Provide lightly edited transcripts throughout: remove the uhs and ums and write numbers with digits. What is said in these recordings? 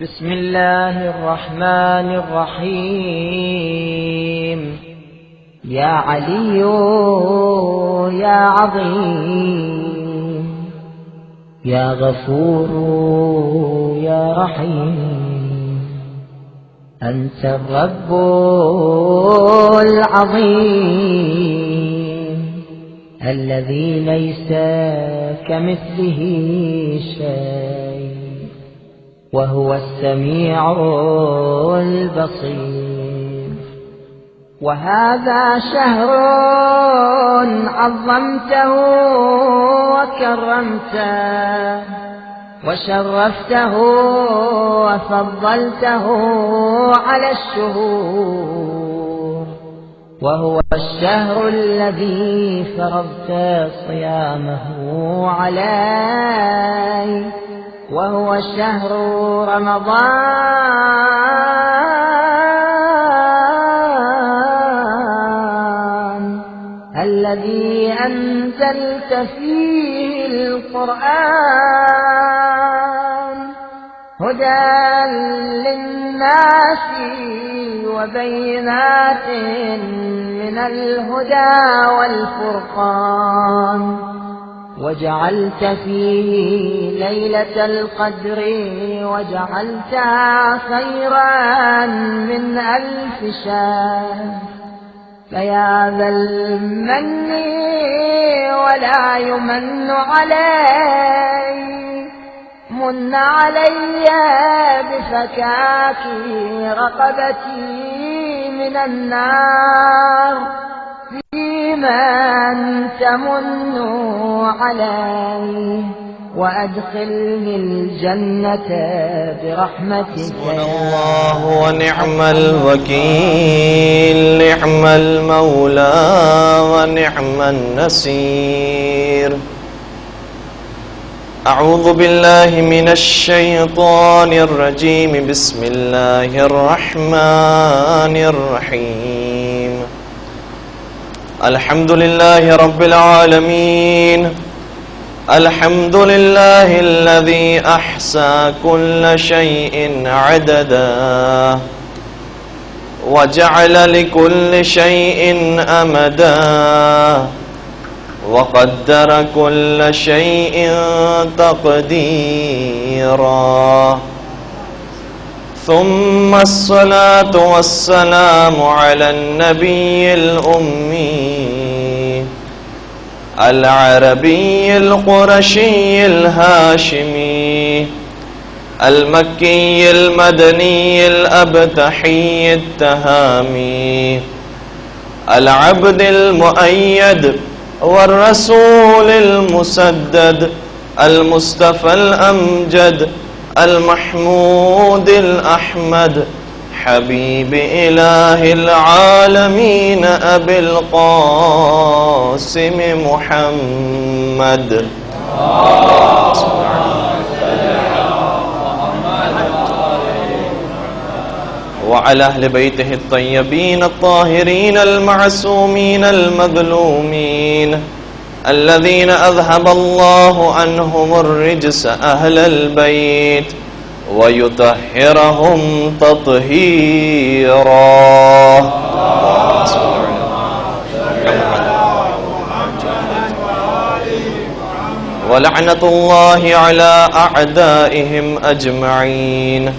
بسم الله الرحمن الرحيم. يا علي يا عظيم يا غفور يا رحيم، أنت الرب العظيم الذي ليس كمثله شيء، وهو السميع البصير. وهذا شهر عظمته وكرمته وشرفته وفضلته على الشهور، وهو الشهر الذي فرضت صيامه عليه، وهو شهر رمضان الذي أنزلت فيه القرآن هدى للناس وبينات من الهدى والفرقان، وجعلت فيه ليلة القدر وجعلتها خيرا من 1000 شهر. فيا ذا المن ولا يمن علي، من علي بفكاك رقبتي من النار، فيمن تمن عليه وأدخلني الجنة برحمتك. حسبنا الله ونعم الوكيل، نعم المولى ونعم النصير. أعوذ بالله من الشيطان الرجيم، بسم الله الرحمن الرحيم. الحمد لله رب العالمين، الحمد لله الذي أحصى كل شيء عددا، وجعل لكل شيء أمدا، وقدر كل شيء تقديرا. ثم الصلاة والسلام على النبي الأمي العربي القرشي الهاشمي المكي المدني الأبتحي التهامي، العبد المؤيد والرسول المسدد، المصطفى الأمجد المحمود الأحمد، حبيب إله العالمين أبي القاسم محمد. وعلى أهل بيته الطيبين الطاهرين المعصومين المظلومين الذين أذهب الله عنهم الرجس أهل البيت ويطهرهم تطهيرا. ولعنة الله على أعدائهم أجمعين.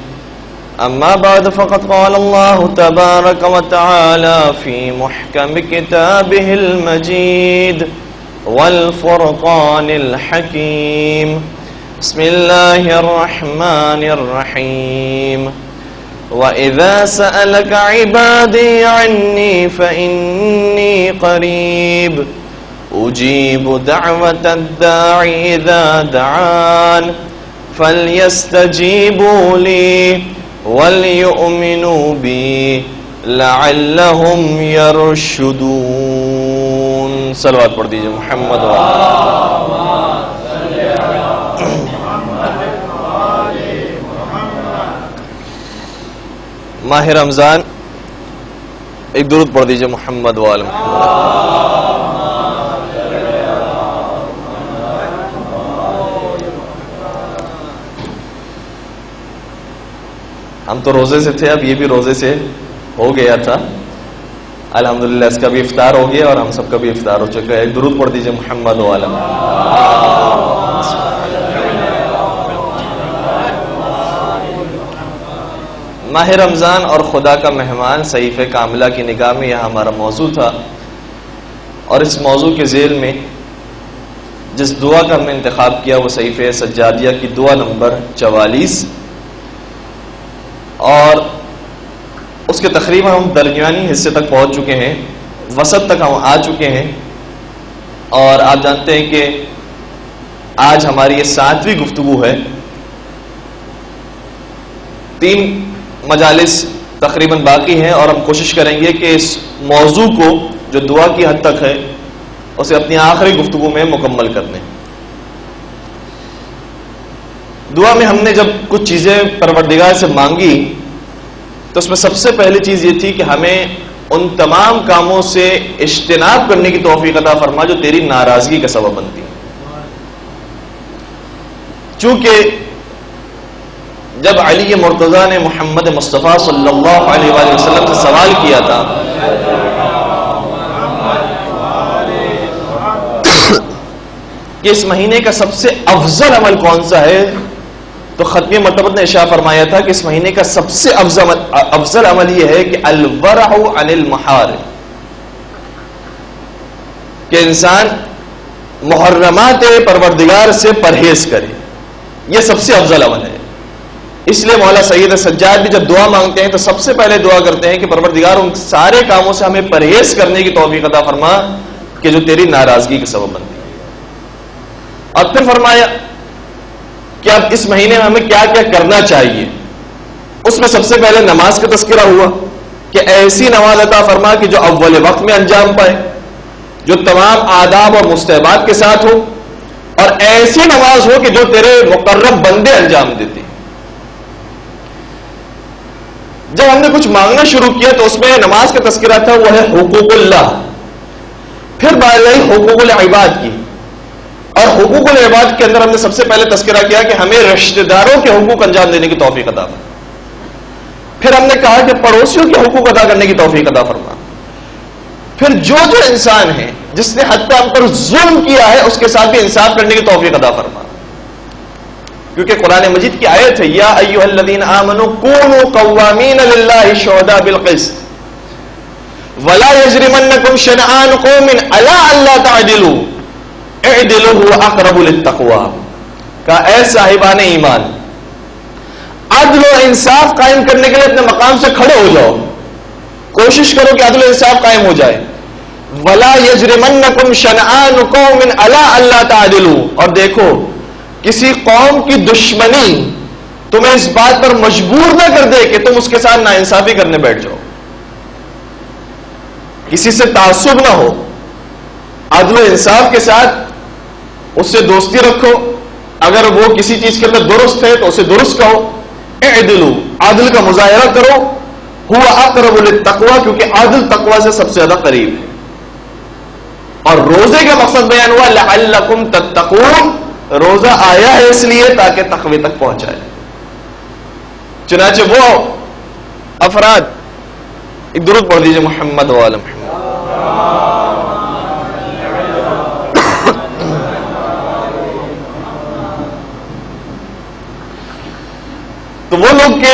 أما بعد، فقد قال الله تبارك وتعالى في محكم كتابه المجيد والفرقان الحكيم. بسم الله الرحمن الرحيم. وإذا سألك عبادي عني فإني قريب أجيب دعوة الداعي إذا دعان فليستجيبوا لي وليؤمنوا بي لعلهم يرشدون. صلوات پڑھ دیجئے محمد و ماہ رمضان، ایک درود پڑھ دیجئے محمد و آل محمد. ہم تو روزے سے تھے، اب یہ بھی روزے سے ہو گیا تھا، الحمدللہ اس کا بھی افطار ہو گیا اور ہم سب کا بھی افطار ہو چکا ہے. ایک درود پڑھ دیجئے محمد وعلی ماہ رمضان اور خدا کا مہمان صحیفہ کاملہ کی نگاہ میں یہ ہمارا موضوع تھا، اور اس موضوع کے ذیل میں جس دعا کا ہم نے انتخاب کیا وہ صحیفہ سجادیہ کی دعا نمبر 44، اور اس کے تقریباً ہم درمیانی حصے تک پہنچ چکے ہیں، وسط تک ہم آ چکے ہیں. اور آپ جانتے ہیں کہ آج ہماری یہ 7ویں گفتگو ہے. 3 مجالس تقریباً باقی ہیں، اور ہم کوشش کریں گے کہ اس موضوع کو جو دعا کی حد تک ہے اسے اپنی آخری گفتگو میں مکمل کر دیں. دعا میں ہم نے جب کچھ چیزیں پروردگار سے مانگی تو اس میں سب سے پہلی چیز یہ تھی کہ ہمیں ان تمام کاموں سے اجتناب کرنے کی توفیق عطا فرما جو تیری ناراضگی کا سبب بنتی ہیں. چونکہ جب علی مرتضیٰ نے محمد مصطفیٰ صلی اللہ علیہ وآلہ وسلم سے سوال کیا تھا کہ اس مہینے کا سب سے افضل عمل کون سا ہے، تو ختم مرتبت نے ارشاد فرمایا تھا کہ اس مہینے کا سب سے افضل عمل یہ ہے کہ الورع عن المحارم، کہ انسان محرمات پروردگار سے پرہیز کرے. یہ سب سے افضل عمل ہے. اس لیے مولا سید سجاد بھی جب دعا مانگتے ہیں تو سب سے پہلے دعا کرتے ہیں کہ پروردگار ان سارے کاموں سے ہمیں پرہیز کرنے کی توفیق عطا فرما کہ جو تیری ناراضگی کے سبب بنتی ہے. اور پھر فرمایا کہ اب اس مہینے میں ہمیں کیا کیا کرنا چاہیے. اس میں سب سے پہلے نماز کا تذکرہ ہوا کہ ایسی نماز عطا فرما کہ جو اول وقت میں انجام پائے، جو تمام آداب اور مستحبات کے ساتھ ہو، اور ایسی نماز ہو کہ جو تیرے مقرب بندے انجام دیتے. جب ہم نے کچھ مانگنا شروع کیا تو اس میں نماز کا تذکرہ تھا، وہ ہے حقوق اللہ. پھر بات آئی حقوق العباد کی، اور حقوق العباد کے اندر ہم نے سب سے پہلے تذکرہ کیا کہ ہمیں رشتہ داروں کے حقوق انجام دینے کی توفیق عطا فرما. پھر ہم نے کہا کہ پڑوسیوں کے حقوق ادا کرنے کی توفیق عطا فرما. پھر جو انسان ہے جس نے حتیٰ ہم پر ظلم کیا ہے اس کے ساتھ بھی انصاف کرنے کی توفیق عطا فرما. کیونکہ قرآن مجید کی آیت ہے یا ایھا الذین آمنوا کونوا قوامین للہ شہداء بالقسط ولا یجرمنکم شنآن قوم علی الا تعدلوا اعدلوا هو اقرب للتقوی. کہا اے صاحبان ایمان، عدل و انصاف قائم کرنے کے لیے اپنے مقام سے کھڑے ہو جاؤ، کوشش کرو کہ عدل و انصاف قائم ہو جائے. ولا یجرمنکم شنآن قوم علی الا تعدلوا، اور دیکھو کسی قوم کی دشمنی تمہیں اس بات پر مجبور نہ کر دے کہ تم اس کے ساتھ ناانصافی کرنے بیٹھ جاؤ. کسی سے تعصب نہ ہو، عدل و انصاف کے ساتھ اس سے دوستی رکھو. اگر وہ کسی چیز کے اندر درست ہے تو اسے درست کہو. اعدلوا، عدل کا مظاہرہ کرو. ہوا اقرب للتقوی، کیونکہ عدل تقوی سے سب سے زیادہ قریب ہے. اور روزے کا مقصد بیان ہوا لعلکم تتقون، روزہ آیا ہے اس لیے تاکہ تقوی تک پہنچائے. چنانچہ وہ افراد، ایک درود پڑھ دیجئے محمد وعلی محمد. تو وہ لوگ کہ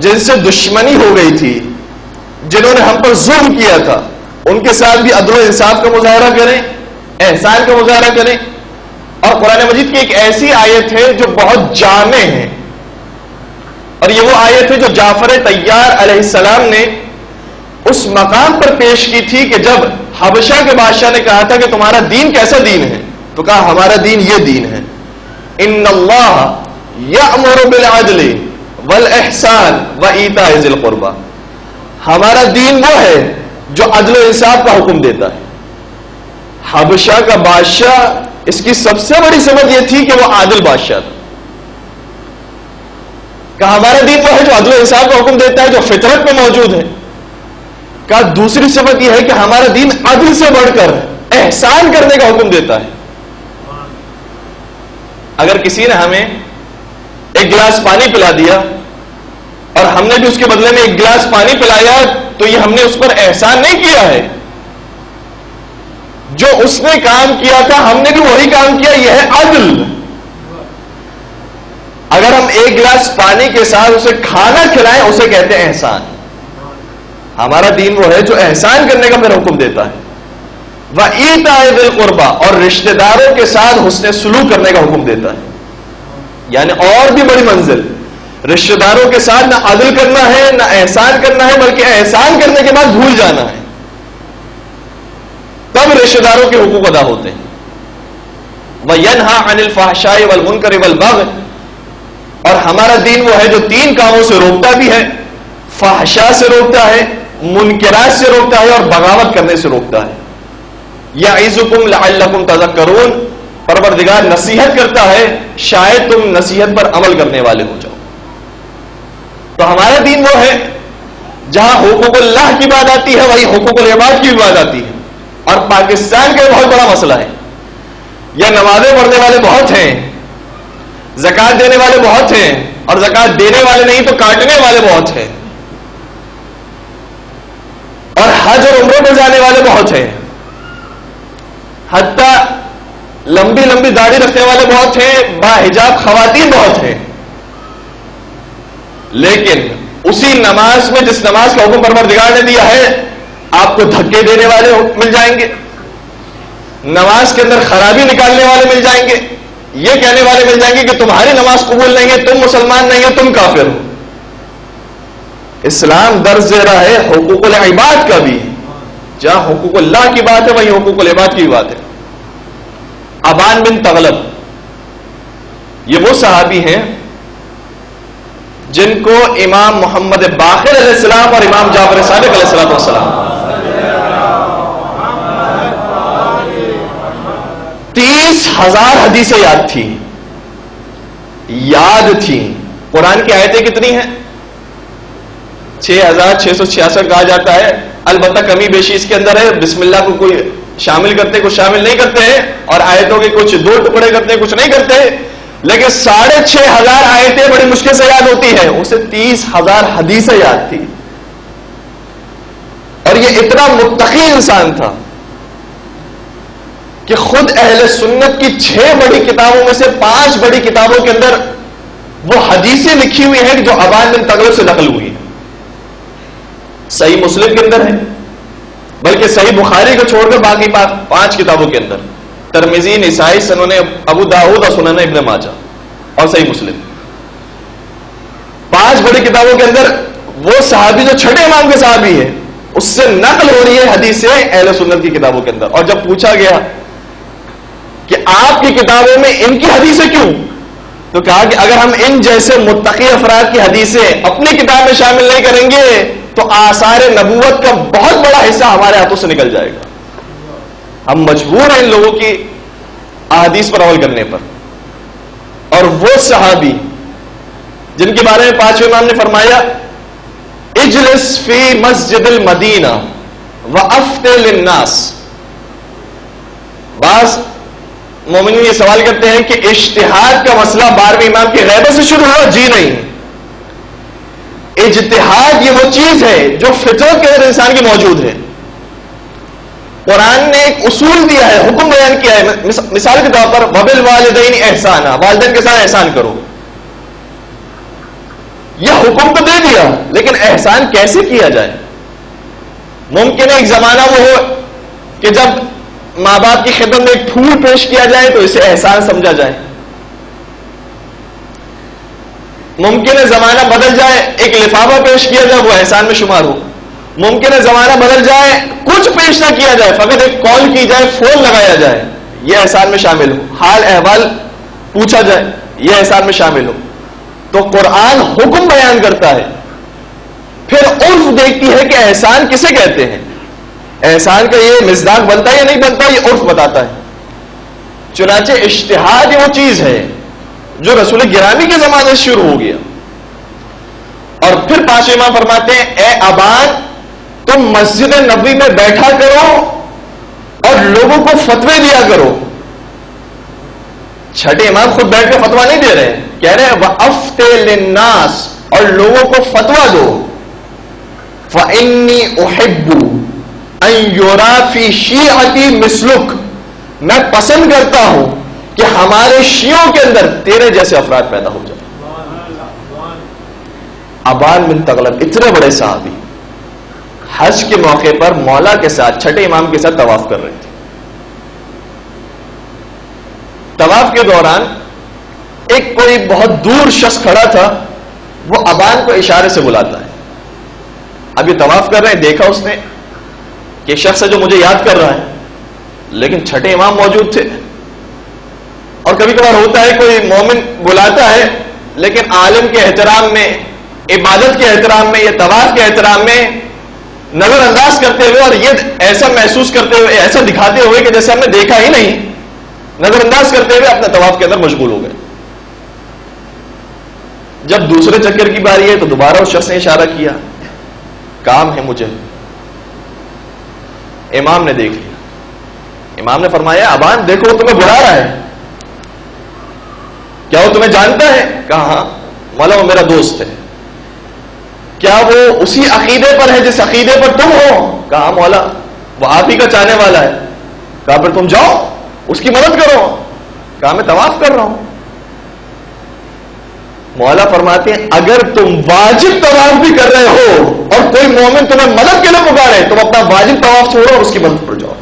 جن سے دشمنی ہو گئی تھی، جنہوں نے ہم پر ظلم کیا تھا، ان کے ساتھ بھی عدل و انصاف کا مظاہرہ کریں، احسان کا مظاہرہ کریں. اور قرآن مجید کی ایک ایسی آیت ہے جو بہت جامع ہے، اور یہ وہ آیت ہے جو جعفر طیار علیہ السلام نے اس مقام پر پیش کی تھی کہ جب حبشہ کے بادشاہ نے کہا تھا کہ تمہارا دین کیسا دین ہے، تو کہا ہمارا دین یہ دین ہے. ان اللہ یأمر بالعدل والاحسان وایتاء ذی القربى، ہمارا دین وہ ہے جو عدل و انصاف کا حکم دیتا ہے. حبشہ کا بادشاہ، اس کی سب سے بڑی صفت یہ تھی کہ وہ عادل بادشاہ تھا. کہا ہمارا دین وہ ہے جو عدل و انصاف کا حکم دیتا ہے، جو فطرت میں موجود ہے. کہا دوسری صفت یہ ہے کہ ہمارا دین عدل سے بڑھ کر احسان کرنے کا حکم دیتا ہے. اگر کسی نے ہمیں ایک گلاس پانی پلا دیا اور ہم نے بھی اس کے بدلے میں ایک گلاس پانی پلایا تو یہ ہم نے اس پر احسان نہیں کیا ہے. جو اس نے کام کیا تھا ہم نے بھی وہی کام کیا, یہ ہے عدل. اگر ہم ایک گلاس پانی کے ساتھ اسے کھانا کھلائیں اسے کہتے ہیں احسان. ہمارا دین وہ ہے جو احسان کرنے کا پھر حکم دیتا ہے. وَإِيتَاءِ ذِي الْقُرْبَى, اور رشتہ داروں کے ساتھ حسن سلوک کرنے کا حکم دیتا ہے. یعنی اور بھی بڑی منزل, رشتہ داروں کے ساتھ نہ عدل کرنا ہے نہ احسان کرنا ہے, بلکہ احسان کرنے کے بعد بھول جانا ہے, تب رشتہ داروں کے حقوق ادا ہوتے ہیں. وَيَنْهَى عَنِ الْفَحْشَاءِ وَالْمُنْكَرِ وَالْبَغْيِ, اور ہمارا دین وہ ہے جو 3 کاموں سے روکتا بھی ہے, فحشاء سے روکتا ہے, منکرات سے روکتا ہے, اور بغاوت کرنے سے روکتا ہے. یعظکم لعلکم تذکرون, پروردگار نصیحت کرتا ہے شاید تم نصیحت پر عمل کرنے والے ہو جاؤ. تو ہمارا دین وہ ہے جہاں حقوق اللہ کی بات آتی ہے وہی حقوق العباد کی بھی بات آتی ہے. اور پاکستان کا بہت بڑا مسئلہ ہے, یہ نمازیں پڑھنے والے بہت ہیں, زکات دینے والے بہت ہیں, اور زکات دینے والے نہیں تو کاٹنے والے بہت ہیں, اور حج اور عمروں پہ جانے والے بہت ہیں, حتیٰ لمبی لمبی داڑھی رکھنے والے بہت ہیں, باحجاب خواتین بہت ہیں. لیکن اسی نماز میں جس نماز کا حکم پروردگار نے دیا ہے آپ کو دھکے دینے والے مل جائیں گے, نماز کے اندر خرابی نکالنے والے مل جائیں گے, یہ کہنے والے مل جائیں گے کہ تمہاری نماز قبول نہیں ہے, تم مسلمان نہیں ہو, تم کافر ہو. اسلام درس دے رہا ہے حقوق العباد کا بھی, جہاں حقوق اللہ کی بات ہے وہیں حقوق العباد کی بات ہے. ابان بن تغلب یہ وہ صحابی ہیں جن کو امام محمد باقر علیہ السلام اور امام جعفر صادق علیہ السلام 30,000 حدیثیں یاد تھی, یاد تھی. قرآن کی آیتیں کتنی ہیں؟ 6,666 کہا جاتا ہے. البتہ کمی بیشی اس کے اندر ہے, بسم اللہ کو کوئی شامل کرتے کچھ شامل نہیں کرتے ہیں, اور آیتوں کے کچھ 2 ٹکڑے کرتے کچھ نہیں کرتے, لیکن 6,500 آیتیں بڑی مشکل سے یاد ہوتی ہیں. اسے 30,000 حدیثیں یاد تھی, اور یہ اتنا متقی انسان تھا کہ خود اہل سنت کی 6 بڑی کتابوں میں سے 5 بڑی کتابوں کے اندر وہ حدیثیں لکھی ہوئی ہیں جو ابان بن تغلب سے نقل ہوئی ہیں. صحیح مسلم کے اندر ہے, بلکہ صحیح بخاری کو چھوڑ کر باقی 5 کتابوں کے اندر, ترمذی, نسائی, سنن ابو داؤد اور سنن ابن ماجہ اور صحیح مسلم, 5 بڑی کتابوں کے اندر وہ صحابی جو چھٹے امام کے صحابی ہے اس سے نقل ہو رہی ہے حدیثیں اہل سنت کی کتابوں کے اندر. اور جب پوچھا گیا کہ آپ کی کتابوں میں ان کی حدیثیں کیوں, تو کہا کہ اگر ہم ان جیسے متقی افراد کی حدیثیں اپنی کتاب میں شامل نہیں کریں گے تو آثار نبوت کا بہت بڑا حصہ ہمارے ہاتھوں سے نکل جائے گا. ہم مجبور ہیں ان لوگوں کی احادیث پر عمل کرنے پر. اور وہ صحابی جن کے بارے میں 5ویں امام نے فرمایا اجلس فی مسجد المدینہ وافت للناس. بعض مومنین یہ سوال کرتے ہیں کہ اجتہاد کا مسئلہ 12ویں امام کی غیبت سے شروع ہوا؟ جی نہیں, اجتہاد یہ وہ چیز ہے جو فطرت کے اندر انسان کی موجود ہے. قرآن نے ایک اصول دیا ہے, حکم بیان کیا ہے. مثال کے طور پر وبالوالدین احسانا, والدین کے ساتھ احسان کرو. یہ حکم تو دے دیا, لیکن احسان کیسے کیا جائے؟ ممکن ہے ایک زمانہ وہ ہو کہ جب ماں باپ کی خدمت میں ایک پھول پیش کیا جائے تو اسے احسان سمجھا جائے. ممکن ہے زمانہ بدل جائے, ایک لفافہ پیش کیا جائے وہ احسان میں شمار ہو. ممکن ہے زمانہ بدل جائے, کچھ پیش نہ کیا جائے, فقط ایک کال کی جائے, فون لگایا جائے, یہ احسان میں شامل ہو. حال احوال پوچھا جائے, یہ احسان میں شامل ہو. تو قرآن حکم بیان کرتا ہے, پھر عرف دیکھتی ہے کہ احسان کسے کہتے ہیں, احسان کا یہ مصداق بنتا ہے یا نہیں بنتا, یہ عرف بتاتا ہے. چنانچہ اجتہاد وہ چیز ہے جو رسول گرامی کے زمانے سے شروع ہو گیا. اور پھر 5 امام فرماتے ہیں اے ابان تم مسجد نبوی میں بیٹھا کرو اور لوگوں کو فتوے دیا کرو. 6 امام خود بیٹھ کے فتوا نہیں دے رہے, کہہ رہے ہیں وَأَفْتِ لِلنَّاسِ, اور لوگوں کو فتوا دو. فَإِنِّي أُحِبُّ أَن يُرَى فِي شِيعَتِي مِثْلُكَ، میں پسند کرتا ہوں کہ ہمارے شیعوں کے اندر تیرے جیسے افراد پیدا ہو جائیں. ابان بن تغلب اتنے بڑے صحابی حج کے موقع پر مولا کے ساتھ چھٹے امام کے ساتھ طواف کر رہے تھے. طواف کے دوران ایک کوئی بہت دور شخص کھڑا تھا، وہ ابان کو اشارے سے بلاتا ہے. اب یہ طواف کر رہے ہیں، دیکھا اس نے کہ شخص ہے جو مجھے یاد کر رہا ہے، لیکن چھٹے امام موجود تھے. اور کبھی کبھار ہوتا ہے کوئی مومن بلاتا ہے لیکن عالم کے احترام میں، عبادت کے احترام میں یا طواف کے احترام میں نظر انداز کرتے ہوئے اور یہ ایسا محسوس کرتے ہوئے، ایسا دکھاتے ہوئے کہ جیسے ہم نے دیکھا ہی نہیں، نظر انداز کرتے ہوئے اپنے طواف کے اندر مشغول ہو گئے. جب دوسرے چکر کی باری ہے تو دوبارہ اس شخص نے اشارہ کیا، کام ہے مجھے. امام نے دیکھ لیا. امام نے فرمایا ابان دیکھو وہ تمہیں بلا رہا ہے، کیا وہ تمہیں جانتا ہے؟ کہا ہاں. مولا وہ میرا دوست ہے. کیا وہ اسی عقیدے پر ہے جس عقیدے پر تم ہو؟ کہا مولا وہ آپ ہی کا چاہنے والا ہے. کہا پھر تم جاؤ اس کی مدد کرو. کہا میں طواف کر رہا ہوں. مولا فرماتے ہیں اگر تم واجب طواف بھی کر رہے ہو اور کوئی مومن تمہیں مدد کے لیے پکارے، تم اپنا واجب طواف چھوڑو اور اس کی مدد پر جاؤ.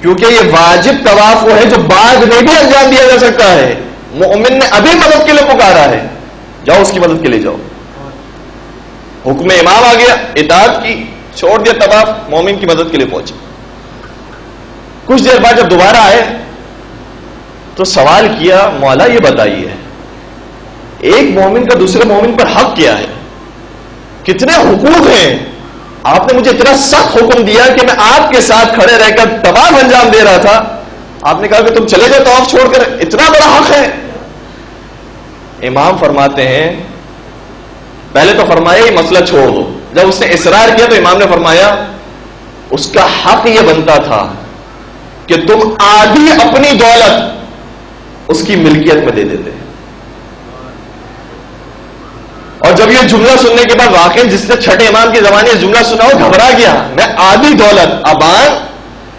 کیونکہ یہ واجب طواف وہ ہے جو بعد میں بھی انجام دیا جا سکتا ہے. مومن نے ابھی مدد کے لیے پکارا ہے، جاؤ اس کی مدد کے لیے جاؤ. حکم امام آ گیا، اطاعت کی، چھوڑ دیا طواف، مومن کی مدد کے لیے پہنچے. کچھ دیر بعد جب دوبارہ آئے تو سوال کیا مولا یہ بتائیے ایک مومن کا دوسرے مومن پر حق کیا ہے؟ کتنے حقوق ہیں؟ آپ نے مجھے اتنا سخت حکم دیا کہ میں آپ کے ساتھ کھڑے رہ کر طواف انجام دے رہا تھا، آپ نے کہا کہ تم چلے جاؤ طواف چھوڑ کر، اتنا بڑا حق ہے؟ امام فرماتے ہیں پہلے تو فرمایا یہ مسئلہ چھوڑ دو. جب اس نے اصرار کیا تو امام نے فرمایا اس کا حق یہ بنتا تھا کہ تم آدھی اپنی دولت اس کی ملکیت میں دے دیتے. اور جب یہ جملہ سننے کے بعد واقعی جس نے چھٹے امام کی زبان یہ جملہ سنا وہ گھبرا گیا. میں آدھی دولت، ابان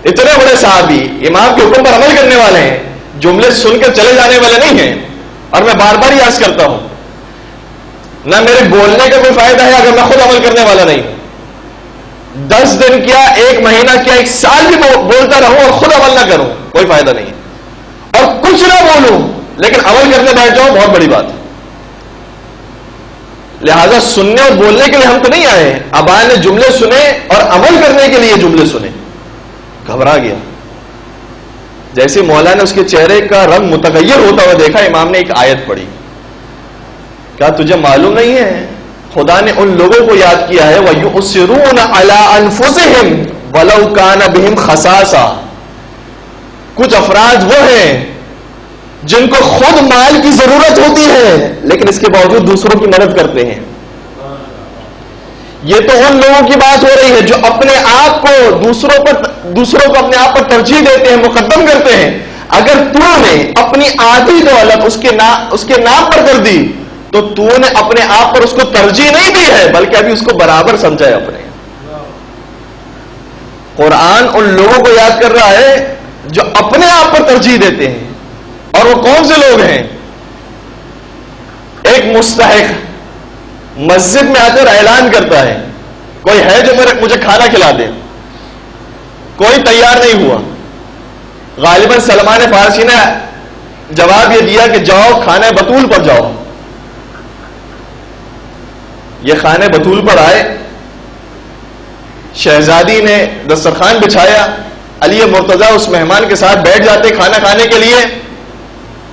اتنے بڑے صحابی امام کے حکم پر عمل کرنے والے ہیں، جملے سن کر چلے جانے والے نہیں ہیں. اور میں بار بار یہ عرض کرتا ہوں نہ میرے بولنے کا کوئی فائدہ ہے اگر میں خود عمل کرنے والا نہیں. 10 دن کیا، 1 مہینہ کیا، 1 سال بھی بولتا رہوں اور خود عمل نہ کروں کوئی فائدہ نہیں. اور کچھ نہ بولوں لیکن عمل کرنے بیٹھ جاؤں بہت بڑی بات ہے. لہذا سننے اور بولنے کے لیے ہم تو نہیں آئے. ابان نے جملے سنے اور عمل کرنے کے لیے جملے سنے. گھبرا گیا. جیسے مولا نے اس کے چہرے کا رنگ متغیر ہوتا ہوا دیکھا، امام نے ایک آیت پڑھی. کیا تجھے معلوم نہیں ہے خدا نے ان لوگوں کو یاد کیا ہے وَيُؤْثِرُونَ عَلَىٰ أَنفُسِهِمْ وَلَوْ كَانَ بِهِمْ خَصَاصَةٌ. کچھ افراد وہ ہیں جن کو خود مال کی ضرورت ہوتی ہے لیکن اس کے باوجود دوسروں کی مدد کرتے ہیں. یہ تو ان لوگوں کی بات ہو رہی ہے جو اپنے آپ کو دوسروں کو اپنے آپ پر ترجیح دیتے ہیں، مقدم کرتے ہیں. اگر تو نے اپنی آدھی دولت اس کے نام پر کر دی تو تو نے اپنے آپ پر اس کو ترجیح نہیں دی ہے بلکہ ابھی اس کو برابر سمجھا ہے اپنے. قرآن ان لوگوں کو یاد کر رہا ہے جو اپنے آپ پر ترجیح دیتے ہیں. اور وہ کون سے لوگ ہیں؟ ایک مستحق مسجد میں آ کر اعلان کرتا ہے کوئی ہے جو مجھے کھانا کھلا دے. کوئی تیار نہیں ہوا. غالباً سلمان فارسی نے جواب یہ دیا کہ جاؤ کھانے بطول پر جاؤ. یہ خانے بطول پر آئے، شہزادی نے دسترخوان بچھایا، علی مرتضیٰ اس مہمان کے ساتھ بیٹھ جاتے کھانا کھانے کے لیے،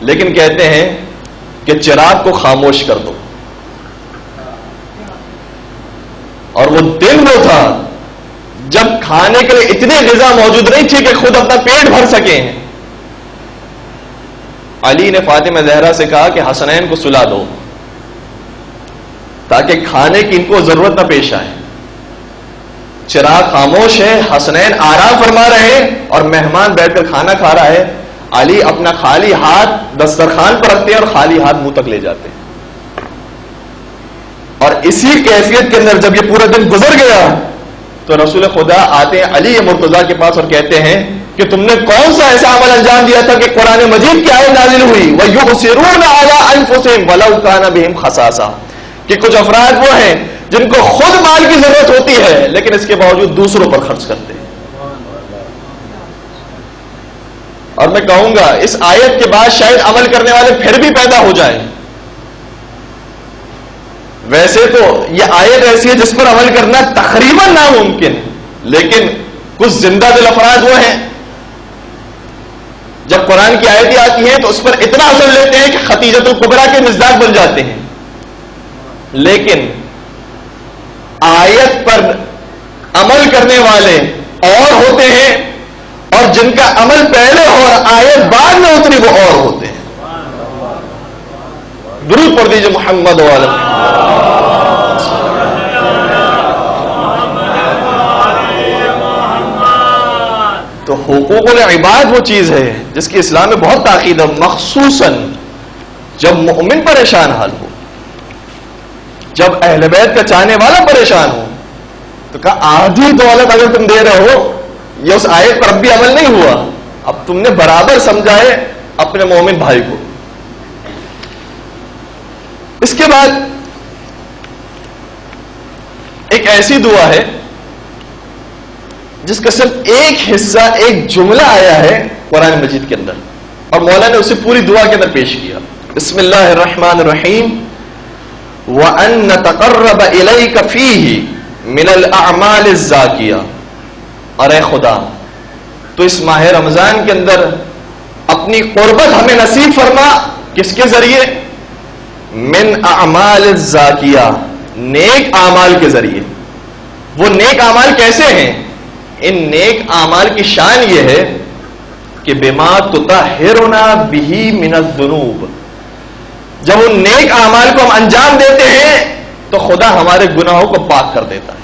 لیکن کہتے ہیں کہ چراغ کو خاموش کر دو. اور وہ دن وہ تھا جب کھانے کے لیے اتنی غذا موجود نہیں تھی کہ خود اپنا پیٹ بھر سکیں. علی نے فاطمہ زہرا سے کہا کہ حسنین کو سلا دو تاکہ کھانے کی ان کو ضرورت نہ پیش آئے. چراغ خاموش ہے، حسنین آرام فرما رہے ہیں اور مہمان بیٹھ کر کھانا کھا رہا ہے. علی اپنا خالی ہاتھ دسترخوان پر رکھتے ہیں اور خالی ہاتھ منہ تک لے جاتے ہیں. اور اسی کیفیت کے اندر جب یہ پورا دن گزر گیا تو رسول خدا آتے ہیں علی مرتضیٰ کے پاس اور کہتے ہیں کہ تم نے کون سا ایسا عمل انجام دیا تھا کہ قرآن مجید کی آیت نازل ہوئی وَيُؤْثِرُونَ عَلَىٰ أَنفُسِهِمْ وَلَوْ كَانَ بِهِمْ خَصَاصَةٌ کہ کچھ افراد وہ ہیں جن کو خود مال کی ضرورت ہوتی ہے لیکن اس کے باوجود دوسروں پر خرچ کرتے ہیں. اور میں کہوں گا اس آیت کے بعد شاید عمل کرنے والے پھر بھی پیدا ہو جائیں. ویسے تو یہ آیت ایسی ہے جس پر عمل کرنا تقریباً ناممکن ہے لیکن کچھ زندہ دل افراد وہ ہیں جب قرآن کی آیتیں آتی ہیں تو اس پر اتنا اثر لیتے ہیں کہ خدیجۃ الکبریٰ کے مصداق بن جاتے ہیں. لیکن آیت پر عمل کرنے والے اور ہوتے ہیں اور جن کا عمل پہلے ہو اور آیت بعد میں اتری وہ اور ہوتے ہیں. درود پڑھ دیجیے محمد وعلی تو حقوق العباد وہ چیز ہے جس کی اسلام میں بہت تاکید ہے مخصوصاً جب مؤمن پریشان حال ہو جب اہل بیت کا چاہنے والا پریشان ہو تو کہا آدھی دولت اگر تم دے رہے ہو یہ اس آیت پر اب بھی عمل نہیں ہوا اب تم نے برابر سمجھا ہے اپنے مومن بھائی کو. اس کے بعد ایک ایسی دعا ہے جس کا صرف ایک حصہ ایک جملہ آیا ہے قرآن مجید کے اندر اور مولا نے اسے پوری دعا کے اندر پیش کیا. بسم اللہ الرحمن الرحیم وَأَن نَتَقَرَّبَ إِلَيْكَ فِيهِ مِنَ الْأَعْمَالِ الزَّاكِيَةِ اور اے خدا تو اس ماہ رمضان کے اندر اپنی قربت ہمیں نصیب فرما کس کے ذریعے من اعمال الزاکیہ نیک اعمال کے ذریعے. وہ نیک اعمال کیسے ہیں؟ ان نیک اعمال کی شان یہ ہے کہ بما تطہرنا بہ من الذنوب جب ان نیک اعمال کو ہم انجام دیتے ہیں تو خدا ہمارے گناہوں کو پاک کر دیتا ہے.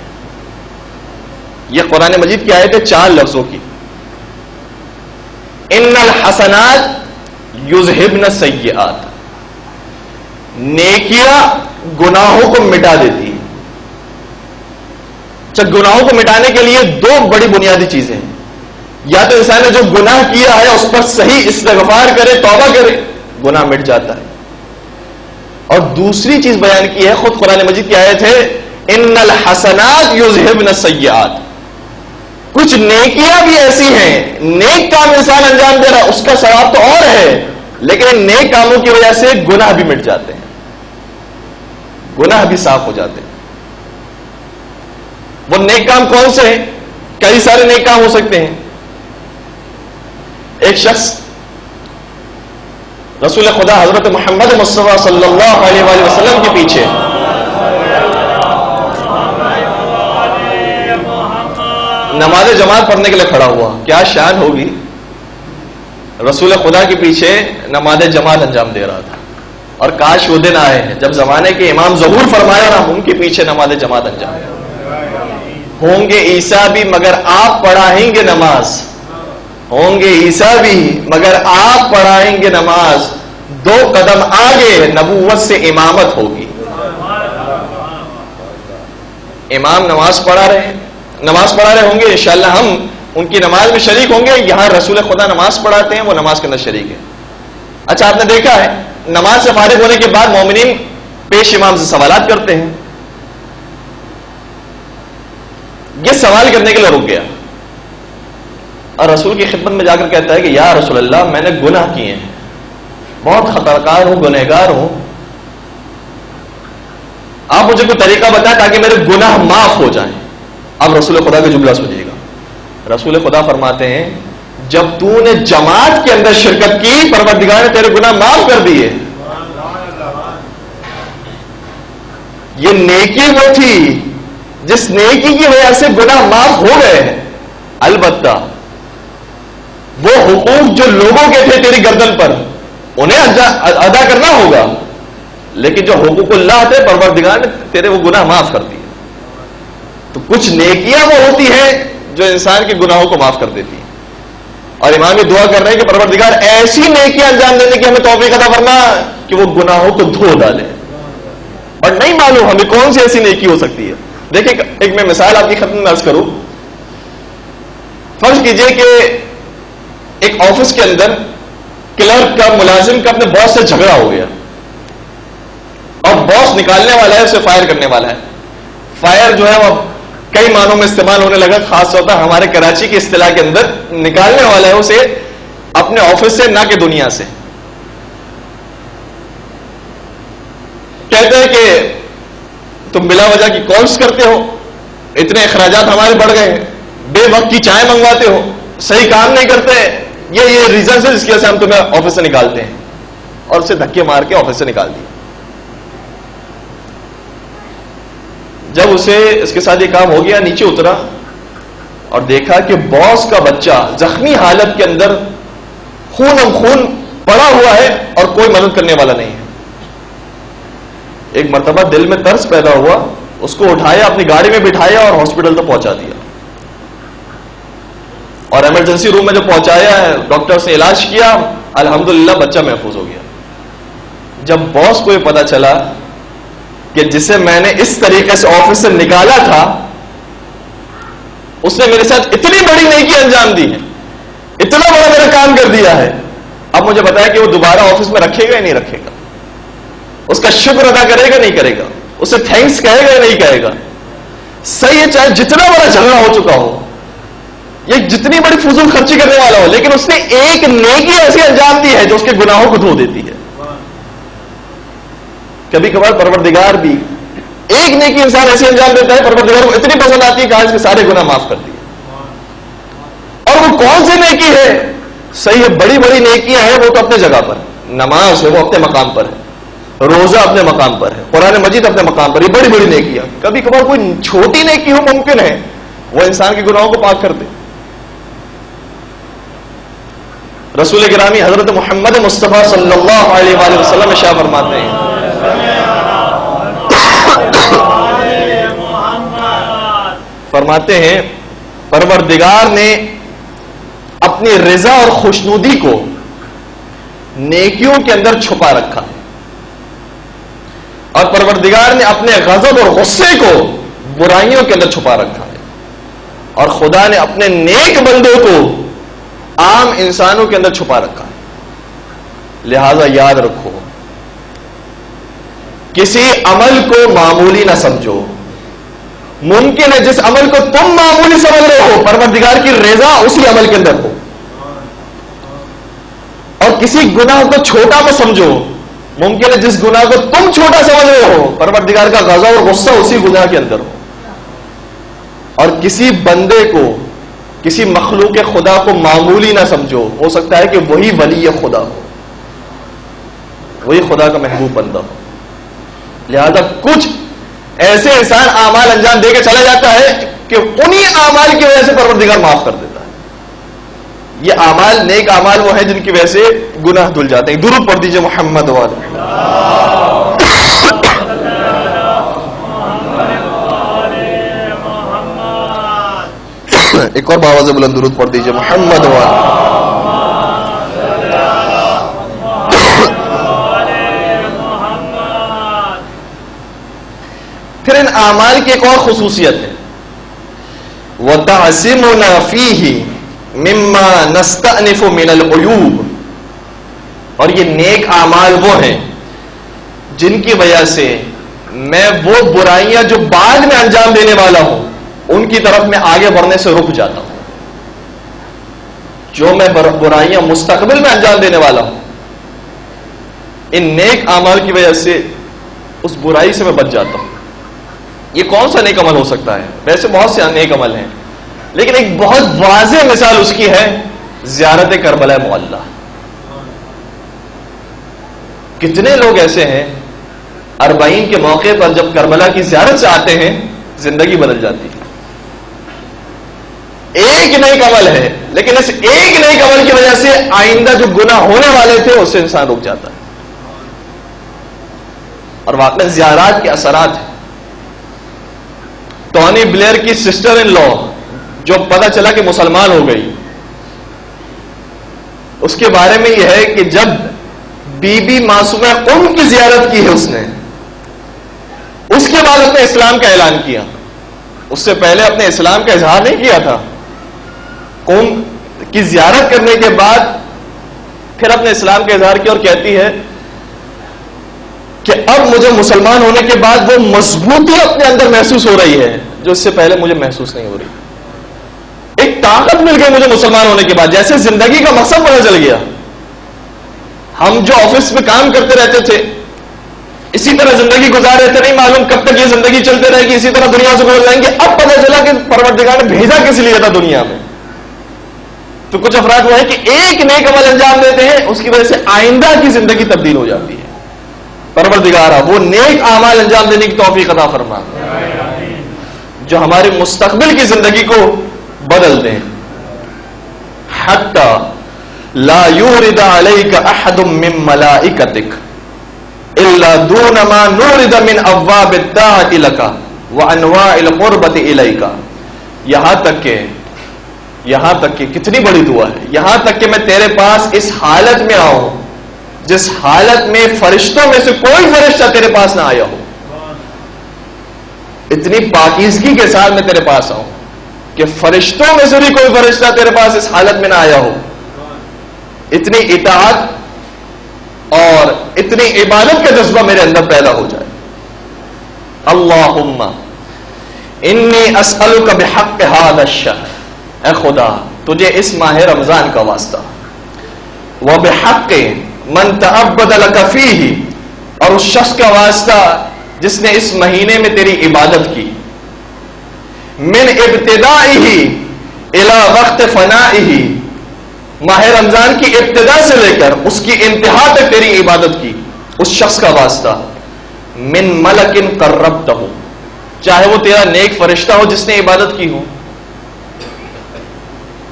یہ قرآن مجید کی آیت ہے 4 لفظوں کی. ان الحسنات یذہبن السیئات نیکیاں گناہوں کو مٹا دیتی ہیں. گناہوں کو مٹانے کے لیے 2 بڑی بنیادی چیزیں ہیں. یا تو انسان نے جو گناہ کیا ہے اس پر صحیح استغفار کرے توبہ کرے گناہ مٹ جاتا ہے. اور دوسری چیز بیان کی ہے خود قرآن مجید کی آیت ہے ان الحسنات یذہبن السیئات. کچھ نیکیاں بھی ایسی ہیں نیک کام انسان انجام دے رہا اس کا ثواب تو اور ہے لیکن نیک کاموں کی وجہ سے گناہ بھی مٹ جاتے ہیں گناہ بھی صاف ہو جاتے ہیں. وہ نیک کام کون سے ہیں؟ کئی سارے نیک کام ہو سکتے ہیں. ایک شخص رسول خدا حضرت محمد مصطفیٰ صلی اللہ علیہ وآلہ وسلم کے پیچھے نماز جماعت پڑھنے کے لیے کھڑا ہوا. کیا شان ہوگی رسول خدا کے پیچھے نماز جماعت انجام دے رہا تھا. اور کاش وہ دن آئے جب زمانے کے امام ظہور فرمایا نا ان کے پیچھے نماز جماعت انجام ہوں گے عیسیٰ بھی مگر آپ پڑھائیں گے نماز ہوں گے عیسیٰ بھی مگر آپ پڑھائیں گے نماز 2 قدم آگے نبوت سے امامت ہوگی. امام نماز پڑھا رہے ہوں گے انشاءاللہ ہم ان کی نماز میں شریک ہوں گے. یہاں رسول خدا نماز پڑھاتے ہیں وہ نماز کے اندر شریک ہے. اچھا آپ نے دیکھا ہے نماز سے فارغ ہونے کے بعد مومنین پیش امام سے سوالات کرتے ہیں. یہ سوال کرنے کے لیے رک گیا اور رسول کی خدمت میں جا کر کہتا ہے کہ یا رسول اللہ میں نے گناہ کیے ہیں بہت خطاکار ہوں گنہگار ہوں آپ مجھے کوئی طریقہ بتائیں تاکہ میرے گناہ معاف ہو جائیں. اب رسول خدا کا جملہ سنیے گا. رسول خدا فرماتے ہیں جب تو نے جماعت کے اندر شرکت کی پروردگار نے تیرے گناہ معاف کر دیے. یہ نیکی وہ تھی جس نیکی کی وجہ سے گناہ معاف ہو گئے ہیں. البتہ وہ حقوق جو لوگوں کے تھے تیری گردن پر انہیں ادا کرنا ہوگا لیکن جو حقوق اللہ تھے پروردگار نے تیرے وہ گناہ معاف کر دیے. تو کچھ نیکیاں وہ ہوتی ہیں جو انسان کے گناہوں کو معاف کر دیتی ہیں. اور امام یہ دعا کر رہے ہیں کہ پروردگار ایسی نیکیاں انجام دینے کی ہمیں توفیق عطا فرما کہ وہ گناہوں کو دھو ڈالے. اور نہیں معلوم ہمیں کون سی ایسی نیکی ہو سکتی ہے. دیکھیں ایک میں مثال آپ کی خدمت میں عرض کروں. فرض کیجئے کہ ایک آفس کے اندر کلرک کا ملازم کا اپنے باس سے جھگڑا ہو گیا اور باس نکالنے والا ہے, اسے فائر کرنے والا ہے. فائر جو ہے وہ کئی معنوں میں استعمال ہونے لگا, خاص طور پر ہمارے کراچی کی اصطلاح کے اندر نکالنے والا ہے اسے اپنے آفس سے, نہ کہ دنیا سے. کہتے ہیں کہ تم بلا وجہ کی کالز کرتے ہو, اتنے اخراجات ہمارے بڑھ گئے ہیں, بے وقت کی چائے منگواتے ہو, صحیح کام نہیں کرتے, یہ ریزنس ہے جس کی وجہ سے ہم تمہیں آفس سے نکالتے ہیں. اور اسے دھکے مار کے آفس سے نکال دیا. جب اسے اس کے ساتھ یہ کام ہو گیا, نیچے اترا اور دیکھا کہ باس کا بچہ زخمی حالت کے اندر خون خون پڑا ہوا ہے اور کوئی مدد کرنے والا نہیں ہے. ایک مرتبہ دل میں ترس پیدا ہوا, اس کو اٹھایا, اپنی گاڑی میں بٹھایا اور ہاسپٹل تک پہنچا دیا. اور ایمرجنسی روم میں جو پہنچایا ہے, ڈاکٹر سے علاج کیا, الحمدللہ بچہ محفوظ ہو گیا. جب باس کو یہ پتا چلا کہ جسے میں نے اس طریقے سے آفس سے نکالا تھا اس نے میرے ساتھ اتنی بڑی نیکی انجام دی ہے, اتنا بڑا میرا کام کر دیا ہے, اب مجھے بتایا کہ وہ دوبارہ آفس میں رکھے گا یا نہیں رکھے گا, اس کا شکر ادا کرے گا نہیں کرے گا, اسے تھینکس کہے گا یا نہیں کہے گا. صحیح ہے, چاہے جتنا بڑا جھگڑا ہو چکا ہو, یہ جتنی بڑی فضول خرچی کرنے والا ہو, لیکن اس نے ایک نیکی ایسی انجام دی ہے جو اس کے گناہوں کو دھو دیتی ہے. کبھی کبھار پروردگار بھی ایک نیکی انسان ایسی انجام دیتا ہے, پروردگار کو اتنی پسند آتی ہے کہ اس کے سارے گناہ معاف کر دیے. اور وہ کون سی نیکی ہے؟ صحیح ہے, بڑی بڑی نیکیاں ہیں وہ تو اپنے جگہ پر, نماز ہے وہ اپنے مقام پر ہے, روزہ اپنے مقام پر ہے, قرآن مجید اپنے مقام پر, یہ بڑی بڑی نیکیاں. کبھی کبھار کوئی چھوٹی نیکی ہو, ممکن ہے وہ انسان کے گناہوں کو پاک کر دے. رسول گرامی حضرت محمد مصطفیٰ صلی اللہ علیہ وآلہ وسلم ارشاد فرماتے ہیں, فرماتے ہیں پروردگار نے اپنی رضا اور خوشنودی کو نیکیوں کے اندر چھپا رکھا ہے, اور پروردگار نے اپنے غضب اور غصے کو برائیوں کے اندر چھپا رکھا ہے, اور خدا نے اپنے نیک بندوں کو عام انسانوں کے اندر چھپا رکھا ہے. لہذا یاد رکھو, کسی عمل کو معمولی نہ سمجھو. ممکن ہے جس عمل کو تم معمولی سمجھ رہے ہو, پروردگار کی رضا اسی عمل کے اندر ہو. اور کسی گناہ کو چھوٹا مت سمجھو, ممکن ہے جس گناہ کو تم چھوٹا سمجھ رہے ہو, پروردگار کا غضب اور غصہ اسی گناہ کے اندر ہو. اور کسی بندے کو, کسی مخلوق خدا کو معمولی نہ سمجھو, ہو سکتا ہے کہ وہی ولی خدا ہو, وہی خدا کا محبوب بندہ ہو. لہذا کچھ ایسے انسان اعمال انجام دے کے چلا جاتا ہے کہ انہی اعمال کی وجہ سے پروردگار معاف کر دیتا ہے. یہ اعمال, نیک اعمال وہ ہیں جن کی وجہ سے گناہ دھل جاتے ہیں. درود پڑھ دیجئے محمد والے. ایک اور باواز بلند درود پڑھ دیجئے محمد والے. پھر ان اعمال کی ایک اور خصوصیت ہے, وَتَعْصِمُنَا فِيهِ مِمَّا نَسْتَأْنِفُ مِنَ الْعُيُوبِ. اور یہ نیک اعمال وہ ہیں جن کی وجہ سے میں وہ برائیاں جو بعد میں انجام دینے والا ہوں ان کی طرف میں آگے بڑھنے سے رک جاتا ہوں. جو میں برائیاں مستقبل میں انجام دینے والا ہوں, ان نیک اعمال کی وجہ سے اس برائی سے میں بچ جاتا ہوں. یہ کون سا نیک عمل ہو سکتا ہے؟ ویسے بہت سے نیک عمل ہیں, لیکن ایک بہت واضح مثال اس کی ہے زیارت کربلا معلی. کتنے لوگ ایسے ہیں 40 کے موقع پر جب کربلا کی زیارت سے آتے ہیں زندگی بدل جاتی ہے. ایک نیک عمل ہے, لیکن اس ایک نیک عمل کی وجہ سے آئندہ جو گناہ ہونے والے تھے اس سے انسان رک جاتا ہے. اور واقعی زیارات کے اثرات ہیں. ٹونی بلیئر کی سسٹر ان لا جو پتہ چلا کہ مسلمان ہو گئی, اس کے بارے میں یہ ہے کہ جب بی بی معصومہ کی زیارت کی ہے اس نے, بعد اپنے اسلام کا اعلان کیا، اس سے پہلے اپنے اسلام کا اظہار نہیں کیا تھا. قوم کی زیارت کرنے کے بعد پھر اپنے اسلام کا اظہار کیا اور کہتی ہے کہ اب مجھے مسلمان ہونے کے بعد وہ مضبوطی اپنے اندر محسوس ہو رہی ہے جو اس سے پہلے مجھے محسوس نہیں ہو رہی. ایک طاقت مل گئی مجھے مسلمان ہونے کے بعد، جیسے زندگی کا مقصد پتہ چل گیا. ہم جو آفس میں کام کرتے رہتے تھے اسی طرح زندگی گزار رہے تھے، نہیں معلوم کب تک یہ زندگی چلتے رہے گی، اسی طرح دنیا سے گزر جائیں گے. اب پتہ چلا کہ پروردگار نے بھیجا کس لیے تھا دنیا میں. تو کچھ افراد وہ ہے کہ ایک نیک عمل انجام دیتے ہیں، اس کی وجہ سے آئندہ کی زندگی تبدیل ہو جاتی ہے. پروردگارہ وہ نیک اعمال انجام دینے کی توفیق عطا فرما جو ہمارے مستقبل کی زندگی کو بدل دیں. حتی لا یورد علیک احد من ملائکتک الا دون ما نورد من ابواب الطاعۃ لک وانواع القربۃ الیک. یہاں تک کہ کتنی بڑی دعا ہے، یہاں تک کہ میں تیرے پاس اس حالت میں آؤں جس حالت میں فرشتوں میں سے کوئی فرشتہ تیرے پاس نہ آیا ہو. اتنی پاکیزگی کے ساتھ میں تیرے پاس آؤں کہ فرشتوں میں سے بھی کوئی فرشتہ تیرے پاس اس حالت میں نہ آیا ہو. اتنی اطاعت اور اتنی عبادت کا جذبہ میرے اندر پیدا ہو جائے. اللہم انی اسألک بحق ھذا الشہر، اے خدا تجھے اس ماہ رمضان کا واسطہ، وبحق من تعبد لک فیہ، اور اس شخص کا واسطہ جس نے اس مہینے میں تیری عبادت کی، من ابتدائہ الی وقت فنائہ، ماہ رمضان کی ابتدا سے لے کر اس کی انتہا تک تیری عبادت کی، اس شخص کا واسطہ، من ملک قربتہ، چاہے وہ تیرا نیک فرشتہ ہو جس نے عبادت کی ہو.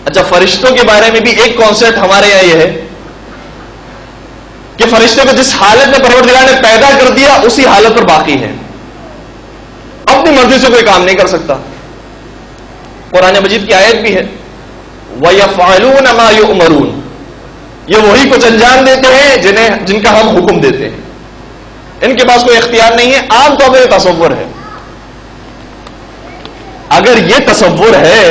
اچھا، فرشتوں کے بارے میں بھی ایک کانسیپٹ ہمارے یہاں یہ ہے کہ فرشتے کو جس حالت میں پروردگار نے پیدا کر دیا اسی حالت پر باقی ہے، اپنی مرضی سے کوئی کام نہیں کر سکتا. قرآن مجید کی آیت بھی ہے وَيَفْعَلُونَ مَا يُؤْمَرُونَ، یہ وہی کچھ انجام دیتے ہیں جن کا ہم حکم دیتے ہیں. ان کے پاس کوئی اختیار نہیں ہے. عام طور پر یہ تصور ہے. اگر یہ تصور ہے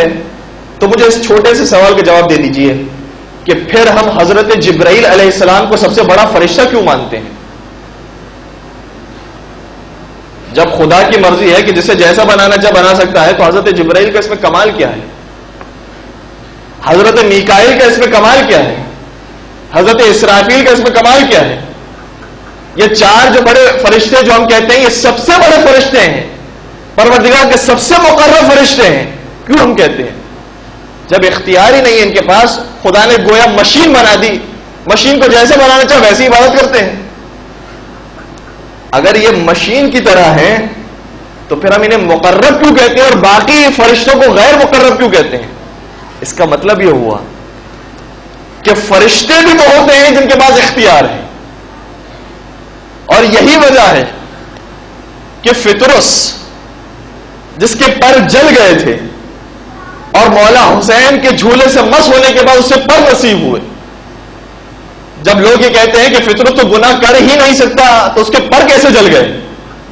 تو مجھے اس چھوٹے سے سوال کا جواب دے دیجئے کہ پھر ہم حضرت جبرائیل علیہ السلام کو سب سے بڑا فرشتہ کیوں مانتے ہیں؟ جب خدا کی مرضی ہے کہ جسے جیسا بنانا چاہے بنا سکتا ہے، تو حضرت جبرائیل کا اس میں کمال کیا ہے؟ حضرت میکائیل کا اس میں کمال کیا ہے؟ حضرت اسرافیل کا اس میں کمال کیا ہے؟ یہ چار جو بڑے فرشتے جو ہم کہتے ہیں یہ سب سے بڑے فرشتے ہیں، پروردگار کے سب سے مقرب فرشتے ہیں. کیوں ہم کہتے ہیں؟ جب اختیار ہی نہیں ہے ان کے پاس، خدا نے گویا مشین بنا دی، مشین کو جیسے بنانا چاہے ویسے عبادت کرتے ہیں. اگر یہ مشین کی طرح ہے تو پھر ہم انہیں مقرب کیوں کہتے ہیں اور باقی فرشتوں کو غیر مقرب کیوں کہتے ہیں؟ اس کا مطلب یہ ہوا کہ فرشتے بھی تو ہوتے ہیں جن کے پاس اختیار ہے. اور یہی وجہ ہے کہ فطرس جس کے پر جل گئے تھے اور مولا حسین کے جھولے سے مس ہونے کے بعد اس سے پر نصیب ہوئے، جب لوگ یہ کہتے ہیں کہ فطرت تو گناہ کر ہی نہیں سکتا تو اس کے پر کیسے جل گئے،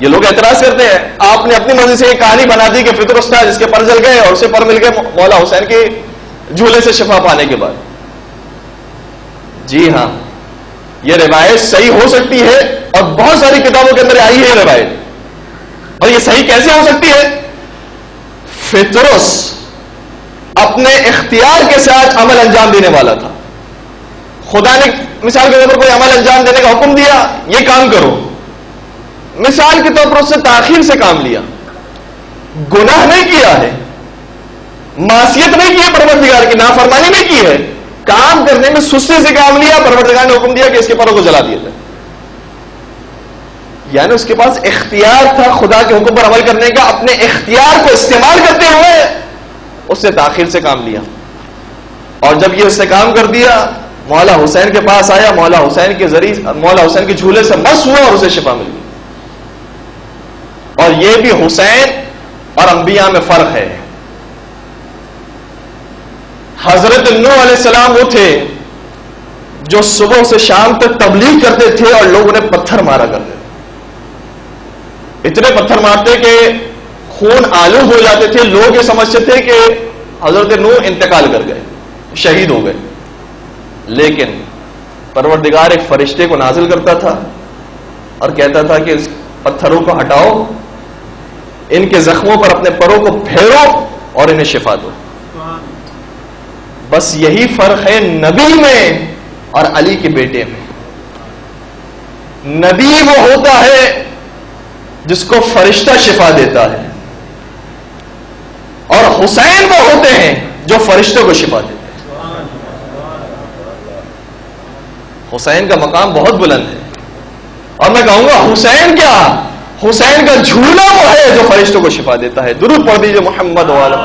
یہ لوگ اعتراض کرتے ہیں. آپ نے اپنی مرضی سے ایک کہانی بنا دی کہ فطرس تھا جس کے پر جل گئے اور اسے پر مل گئے مولا حسین کے جھولے سے شفا پانے کے بعد. جی ہاں، یہ روایت صحیح ہو سکتی ہے اور بہت ساری کتابوں کے اندر آئی ہے یہ روایت. اور یہ صحیح کیسے ہو سکتی ہے؟ فطرس اپنے اختیار کے ساتھ عمل انجام دینے والا تھا. خدا نے مثال کے طور پر کوئی عمل انجام دینے کا حکم دیا، یہ کام کرو، مثال کے طور پر اس سے تاخیر سے کام لیا، گناہ نہیں کیا ہے، معصیت نہیں کی ہے، پروردگار کی نافرمانی نہیں کی ہے، کام کرنے میں سستی سے کام لیا، پروردگار نے حکم دیا کہ اس کے پروں کو جلا دیا جائے. یعنی اس کے پاس اختیار تھا خدا کے حکم پر عمل کرنے کا، اپنے اختیار کو استعمال کرتے ہوئے اس سے تاخیر سے کام لیا. اور جب یہ اس نے کام کر دیا، مولا حسین کے پاس آیا، مولا حسین کے ذریعے مولا حسین کے جھولے سے مس ہوا اور اسے شفا مل گئی. اور یہ بھی حسین اور انبیاء میں فرق ہے. حضرت نوح علیہ السلام وہ تھے جو صبح سے شام تک تبلیغ کرتے تھے اور لوگ انہیں پتھر مارا کرتے تھے. اتنے پتھر مارتے کہ خون آلود ہو جاتے تھے. لوگ یہ سمجھتے تھے کہ حضرت نوح انتقال کر گئے, شہید ہو گئے. لیکن پروردگار ایک فرشتے کو نازل کرتا تھا اور کہتا تھا کہ اس پتھروں کو ہٹاؤ, ان کے زخموں پر اپنے پروں کو پھیرو اور انہیں شفا دو. بس یہی فرق ہے نبی میں اور علی کے بیٹے میں. نبی وہ ہوتا ہے جس کو فرشتہ شفا دیتا ہے, اور حسین وہ ہوتے ہیں جو فرشتوں کو شفا دیتے ہیں. حسین کا مقام بہت بلند ہے, اور میں کہوں گا حسین کیا, حسین کا جھولا وہ ہے جو فرشتوں کو شفا دیتا ہے. درود پڑھ دیجئے محمد وعلی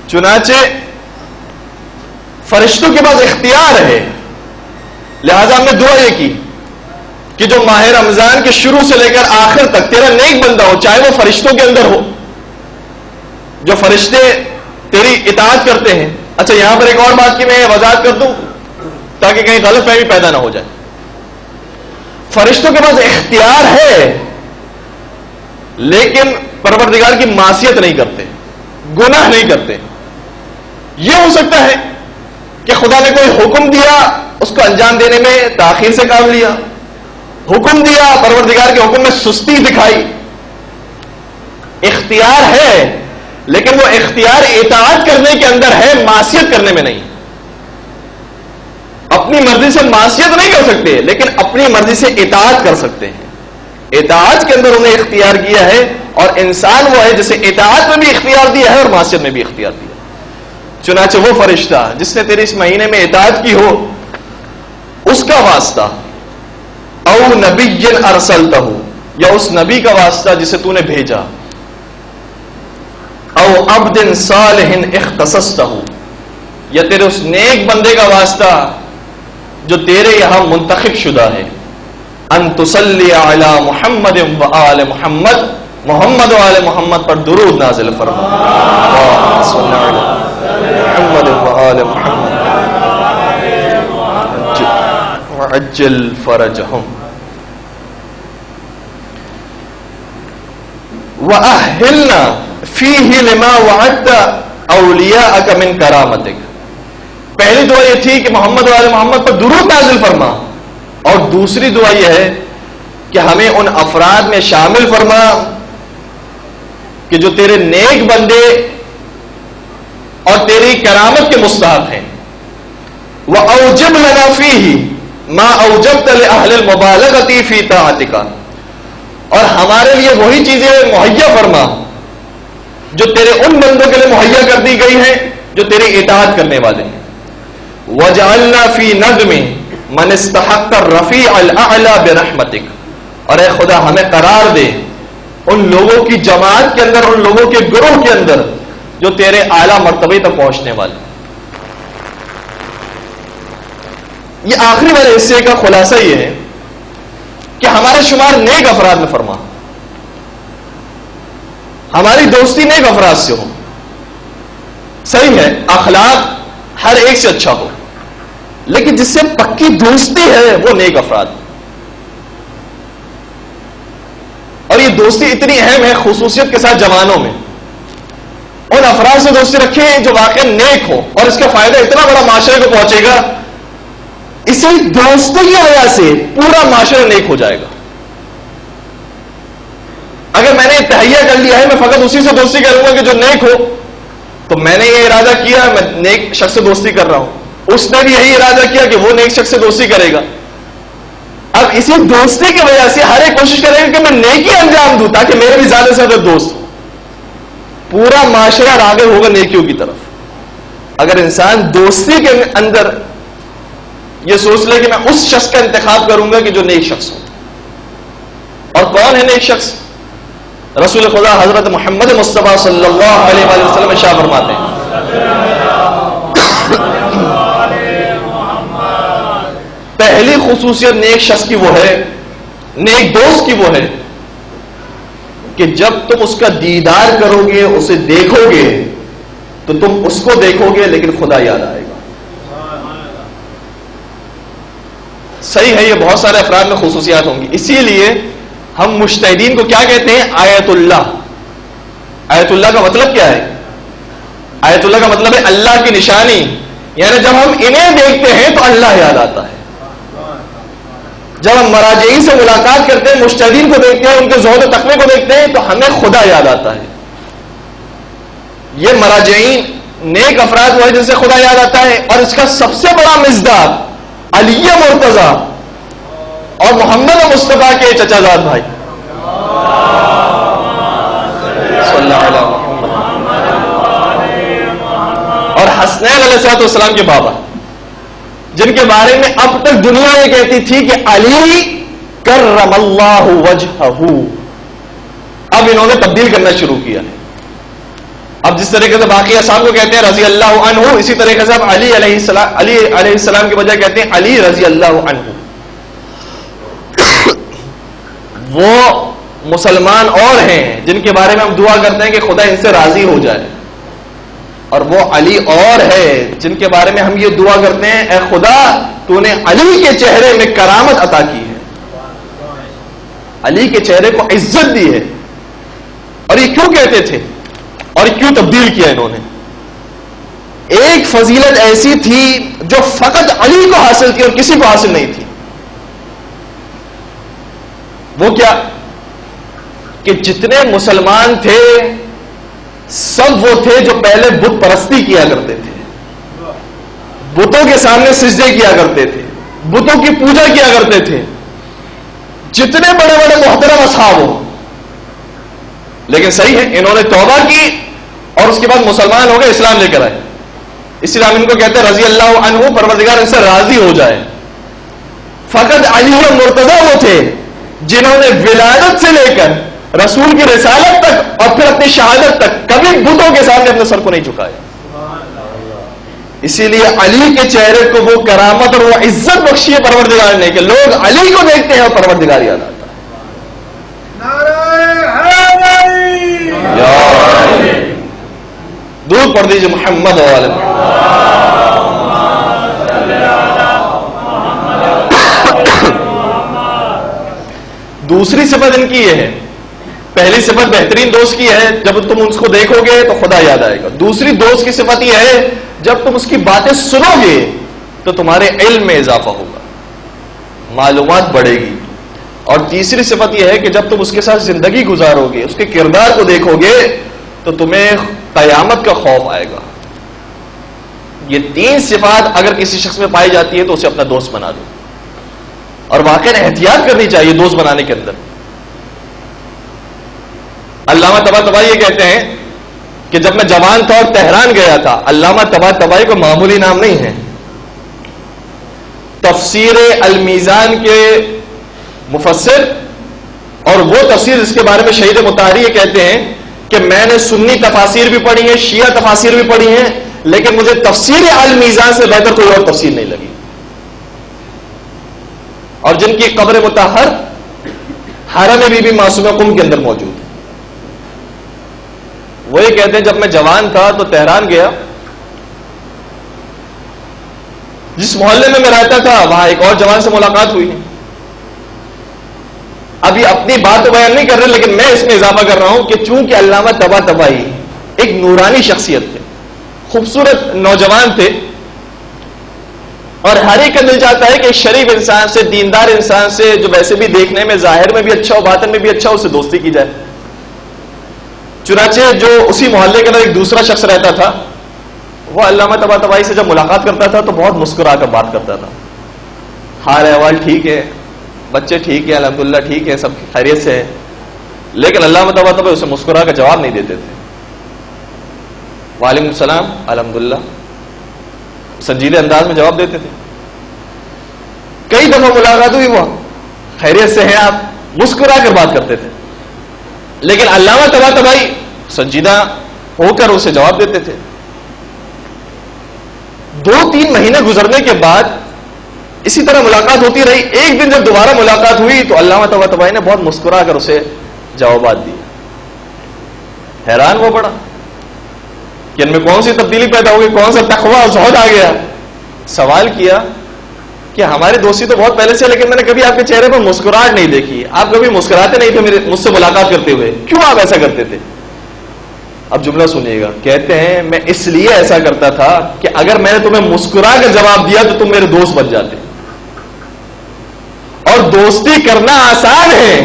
چنانچہ فرشتوں کے پاس اختیار ہے, لہذا ہم نے دعا یہ کی کہ جو ماہ رمضان کے شروع سے لے کر آخر تک تیرا نیک بندہ ہو, چاہے وہ فرشتوں کے اندر ہو, جو فرشتے تیری اطاعت کرتے ہیں. اچھا یہاں پر ایک اور بات کی میں وضاحت کر دوں تاکہ کہیں غلط فہمی پیدا نہ ہو جائے. فرشتوں کے پاس اختیار ہے لیکن پروردگار کی معصیت نہیں کرتے, گناہ نہیں کرتے. یہ ہو سکتا ہے کہ خدا نے کوئی حکم دیا, اس کو انجام دینے میں تاخیر سے کام لیا, حکم دیا, پروردگار کے حکم میں سستی دکھائی. اختیار ہے لیکن وہ اختیار اطاعت کرنے کے اندر ہے, معصیت کرنے میں نہیں. اپنی مرضی سے معصیت نہیں کر سکتے لیکن اپنی مرضی سے اطاعت کر سکتے ہیں. اطاعت کے اندر انہیں اختیار کیا ہے, اور انسان وہ ہے جسے اطاعت میں بھی اختیار دیا ہے اور معصیت میں بھی اختیار دیا. چنانچہ وہ فرشتہ جس نے تیرے اس مہینے میں اطاعت کی ہو, اس کا واسطہ او نبی ارسلتہ, یا اس نبی کا واسطہ جسے تو نے بھیجا, او عبد صالح اختصصتہ, یا تیرے اس نیک بندے کا واسطہ جو تیرے یہاں منتخب شدہ ہے. ان تصلی علی محمد و آل محمد, محمد و آل محمد پر درود نازل فرما. محمد و آل محمد وعجل فرجهم وأهلنا فيه لما وعدت اولیاءک من کرامتک. پہلی دعا یہ تھی کہ محمد و آل محمد پر درود نازل فرما, اور دوسری دعا یہ ہے کہ ہمیں ان افراد میں شامل فرما کہ جو تیرے نیک بندے اور تیری کرامت کے مستحق ہیں. وَأَوْجِبْ لَنَا فِيهِ مَا أَوْجَبْتَ لِأَهْلِ الْمُبَالَغَةِ فِي طَاعَتِكَ, اور ہمارے لیے وہی چیزیں مہیا فرما جو تیرے ان بندوں کے لیے مہیا کر دی گئی ہیں جو تیری اطاعت کرنے والے ہیں. وَجَعَلْنَا فِي نَظْمِ مَنِ اسْتَحَقَّ الرَّفِيعَ الْأَعْلَى بِرَحْمَتِكَ, اور اے خدا ہمیں قرار دے ان لوگوں کی جماعت کے اندر, ان لوگوں کے گروہ کے اندر جو تیرے اعلیٰ مرتبے تک پہنچنے والے. یہ آخری والے حصے کا خلاصہ یہ ہے کہ ہمارے شمار نیک افراد میں فرما, ہماری دوستی نیک افراد سے ہو. صحیح ہے اخلاق ہر ایک سے اچھا ہو, لیکن جس سے پکی دوستی ہے وہ نیک افراد. اور یہ دوستی اتنی اہم ہے خصوصیت کے ساتھ جوانوں میں. ان افراد سے دوستی رکھیں جو واقعی نیک ہو, اور اس کا فائدہ اتنا بڑا معاشرے کو پہنچے گا. اسی دوستی کی وجہ سے پورا معاشرہ نیک ہو جائے گا. اگر میں نے تہیہ کر لیا ہے میں فقط اسی سے دوستی کروں گا کہ جو نیک ہو, تو میں نے یہ ارادہ کیا میں نیک شخص سے دوستی کر رہا ہوں, اس نے بھی یہی ارادہ کیا کہ وہ نیک شخص سے دوستی کرے گا. اب اسی دوستی کی وجہ سے ہر ایک کوشش کرے گا کہ میں نیکی انجام دوں تاکہ میرے بھی زیادہ سے زیادہ دوست ہو. پورا معاشرہ راغب ہوگا نیکیوں کی طرف. اگر انسان دوستی کے اندر یہ سوچ لے کہ میں اس شخص کا انتخاب کروں گا کہ جو نیک شخص ہو. اور کون ہے نیک شخص؟ رسول خدا حضرت محمد مصطفیٰ صلی اللہ علیہ وآلہ وسلم ارشاد فرماتے ہیں پہلی خصوصیت نیک شخص کی وہ ہے, نیک دوست کی وہ ہے کہ جب تم اس کا دیدار کرو گے, اسے دیکھو گے, تو تم اس کو دیکھو گے لیکن خدا یاد آئے گا. صحیح ہے یہ بہت سارے افراد میں خصوصیات ہوں گی، اسی لیے ہم مجتہدین کو کیا کہتے ہیں؟ آیت اللہ۔ آیت اللہ کا مطلب کیا ہے؟ آیت اللہ کا مطلب ہے اللہ کی نشانی، یعنی جب ہم انہیں دیکھتے ہیں تو اللہ یاد آتا ہے۔ جب ہم مراجعین سے ملاقات کرتے ہیں، مجتہدین کو دیکھتے ہیں، ان کے زہد و تقوی کو دیکھتے ہیں تو ہمیں خدا یاد آتا ہے۔ یہ مراجعین نیک افراد وہ ہیں جن سے خدا یاد آتا ہے، اور اس کا سب سے بڑا مصداق علی مرتضیٰ اور محمد مصطفیٰ کے چچا زاد بھائی صلی اللہ علیہ وسلم اور حسنین علیہ السلام کے بابا، جن کے بارے میں اب تک دنیا یہ کہتی تھی کہ علی کرم اللہ وجہہ، اب انہوں نے تبدیل کرنا شروع کیا ہے۔ اب جس طریقے سے باقی اصحاب کو کہتے ہیں رضی اللہ عنہ، اسی طریقے سے اب علی علیہ السلام کے بجائے کہتے ہیں علی رضی اللہ عنہ۔ وہ مسلمان اور ہیں جن کے بارے میں ہم دعا کرتے ہیں کہ خدا ان سے راضی ہو جائے، اور وہ علی اور ہے جن کے بارے میں ہم یہ دعا کرتے ہیں اے خدا تو نے علی کے چہرے میں کرامت عطا کی ہے، علی کے چہرے کو عزت دی ہے۔ اور یہ کیوں کہتے تھے اور کیوں تبدیل کیا انہوں نے؟ ایک فضیلت ایسی تھی جو فقط علی کو حاصل تھی اور کسی کو حاصل نہیں تھی۔ وہ کیا کہ جتنے مسلمان تھے سب وہ تھے جو پہلے بت پرستی کیا کرتے تھے، بتوں کے سامنے سجدے کیا کرتے تھے، بتوں کی پوجا کیا کرتے تھے، جتنے بڑے بڑے محترم اصحاب ہوں۔ لیکن صحیح ہے انہوں نے توبہ کی اور اس کے بعد مسلمان ہو گئے، اسلام لے کر آئے، اس لیے ہم ان کو کہتے ہیں رضی اللہ عنہ، پروردگار ان سے راضی ہو جائے۔ فقط علی اور مرتضیٰ وہ تھے جنہوں نے ولادت سے لے کر رسول کی رسالت تک اور پھر اپنی شہادت تک کبھی بتوں کے سامنے اپنے سر کو نہیں جھکایا۔ اسی لیے علی کے چہرے کو وہ کرامت اور وہ عزت بخشی ہے پروردگار نے کہ لوگ علی کو دیکھتے ہیں اور پروردگار یاد آتا ہے۔ درود پڑھ دیجیے محمد والے۔ دوسری صفت ان کی یہ ہے، پہلی صفت بہترین دوست کی ہے جب تم اس کو دیکھو گے تو خدا یاد آئے گا۔ دوسری دوست کی صفت یہ ہے جب تم اس کی باتیں سنو گے تو تمہارے علم میں اضافہ ہوگا، معلومات بڑھے گی۔ اور تیسری صفت یہ ہے کہ جب تم اس کے ساتھ زندگی گزارو گے، اس کے کردار کو دیکھو گے تو تمہیں قیامت کا خوف آئے گا۔ یہ تین صفات اگر کسی شخص میں پائی جاتی ہے تو اسے اپنا دوست بنا دو، اور واقعی احتیاط کرنی چاہیے دوست بنانے کے اندر۔ علامہ طباطبائی یہ کہتے ہیں کہ جب میں جوان تھا اور تہران گیا تھا، علامہ طباطبائی کو معمولی نام نہیں ہے، تفسیر المیزان کے مفسر، اور وہ تفسیر جس کے بارے میں شہید مطہری یہ کہتے ہیں کہ میں نے سنی تفاسیر بھی پڑھی ہیں، شیعہ تفاسیر بھی پڑھی ہیں، لیکن مجھے تفسیر المیزان سے بہتر کوئی اور تفسیر نہیں لگی۔ اور جن کی قبر مطہر حرم بی بی معصومہ قم کے اندر موجود ہے، وہ یہ کہتے ہیں جب میں جوان تھا تو تہران گیا، جس محلے میں رہتا تھا وہاں ایک اور جوان سے ملاقات ہوئی۔ ابھی اپنی بات تو بیان نہیں کر رہے، لیکن میں اس میں اضافہ کر رہا ہوں کہ چونکہ علامہ طباطبائی ایک نورانی شخصیت تھے، خوبصورت نوجوان تھے، اور ہر ایک کا دل چاہتا ہے کہ شریف انسان سے، دیندار انسان سے جو ویسے بھی دیکھنے میں ظاہر میں بھی اچھا ہو، باطن میں بھی اچھا ہو، اسے دوستی کی جائے۔ چنانچہ جو اسی محلے کے اندر ایک دوسرا شخص رہتا تھا، وہ علامہ طباطبائی سے جب ملاقات کرتا تھا تو بہت مسکرا کر بات کرتا تھا، حال احوال ٹھیک ہے، بچے ٹھیک ہے، الحمدللہ ٹھیک ہے، سب خیریت سے ہے، لیکن علامہ طباطبائی اسے مسکرا کر جواب نہیں دیتے تھے۔ وعلیکم السلام، الحمدللہ، سنجیدہ انداز میں جواب دیتے تھے۔ کئی دفعہ ملاقات ہوئی، وہ خیریت سے ہیں آپ، مسکرا کر بات کرتے تھے، لیکن علامہ طباطبائی سنجیدہ ہو کر اسے جواب دیتے تھے۔ 2-3 مہینے گزرنے کے بعد اسی طرح ملاقات ہوتی رہی۔ ایک دن جب دوبارہ ملاقات ہوئی تو علامہ طباطبائی نے بہت مسکرا کر اسے جوابات دیے۔ حیران وہ پڑا کہ ان میں کون سی تبدیلی پیدا ہو گئی، کون سا تقویٰ اور زہد آ گیا۔ سوال کیا کہ ہماری دوستی تو بہت پہلے سے، لیکن میں نے کبھی آپ کے چہرے پر مسکراہٹ نہیں دیکھی، آپ کبھی مسکراتے نہیں تھے مجھ سے ملاقات کرتے ہوئے، کیوں آپ ایسا کرتے تھے؟ اب جملہ سنیے گا، کہتے ہیں میں اس لیے ایسا کرتا تھا کہ اگر میں نے تمہیں مسکرا کر جواب دیا تو تم میرے دوست بن جاتے، اور دوستی کرنا آسان ہے،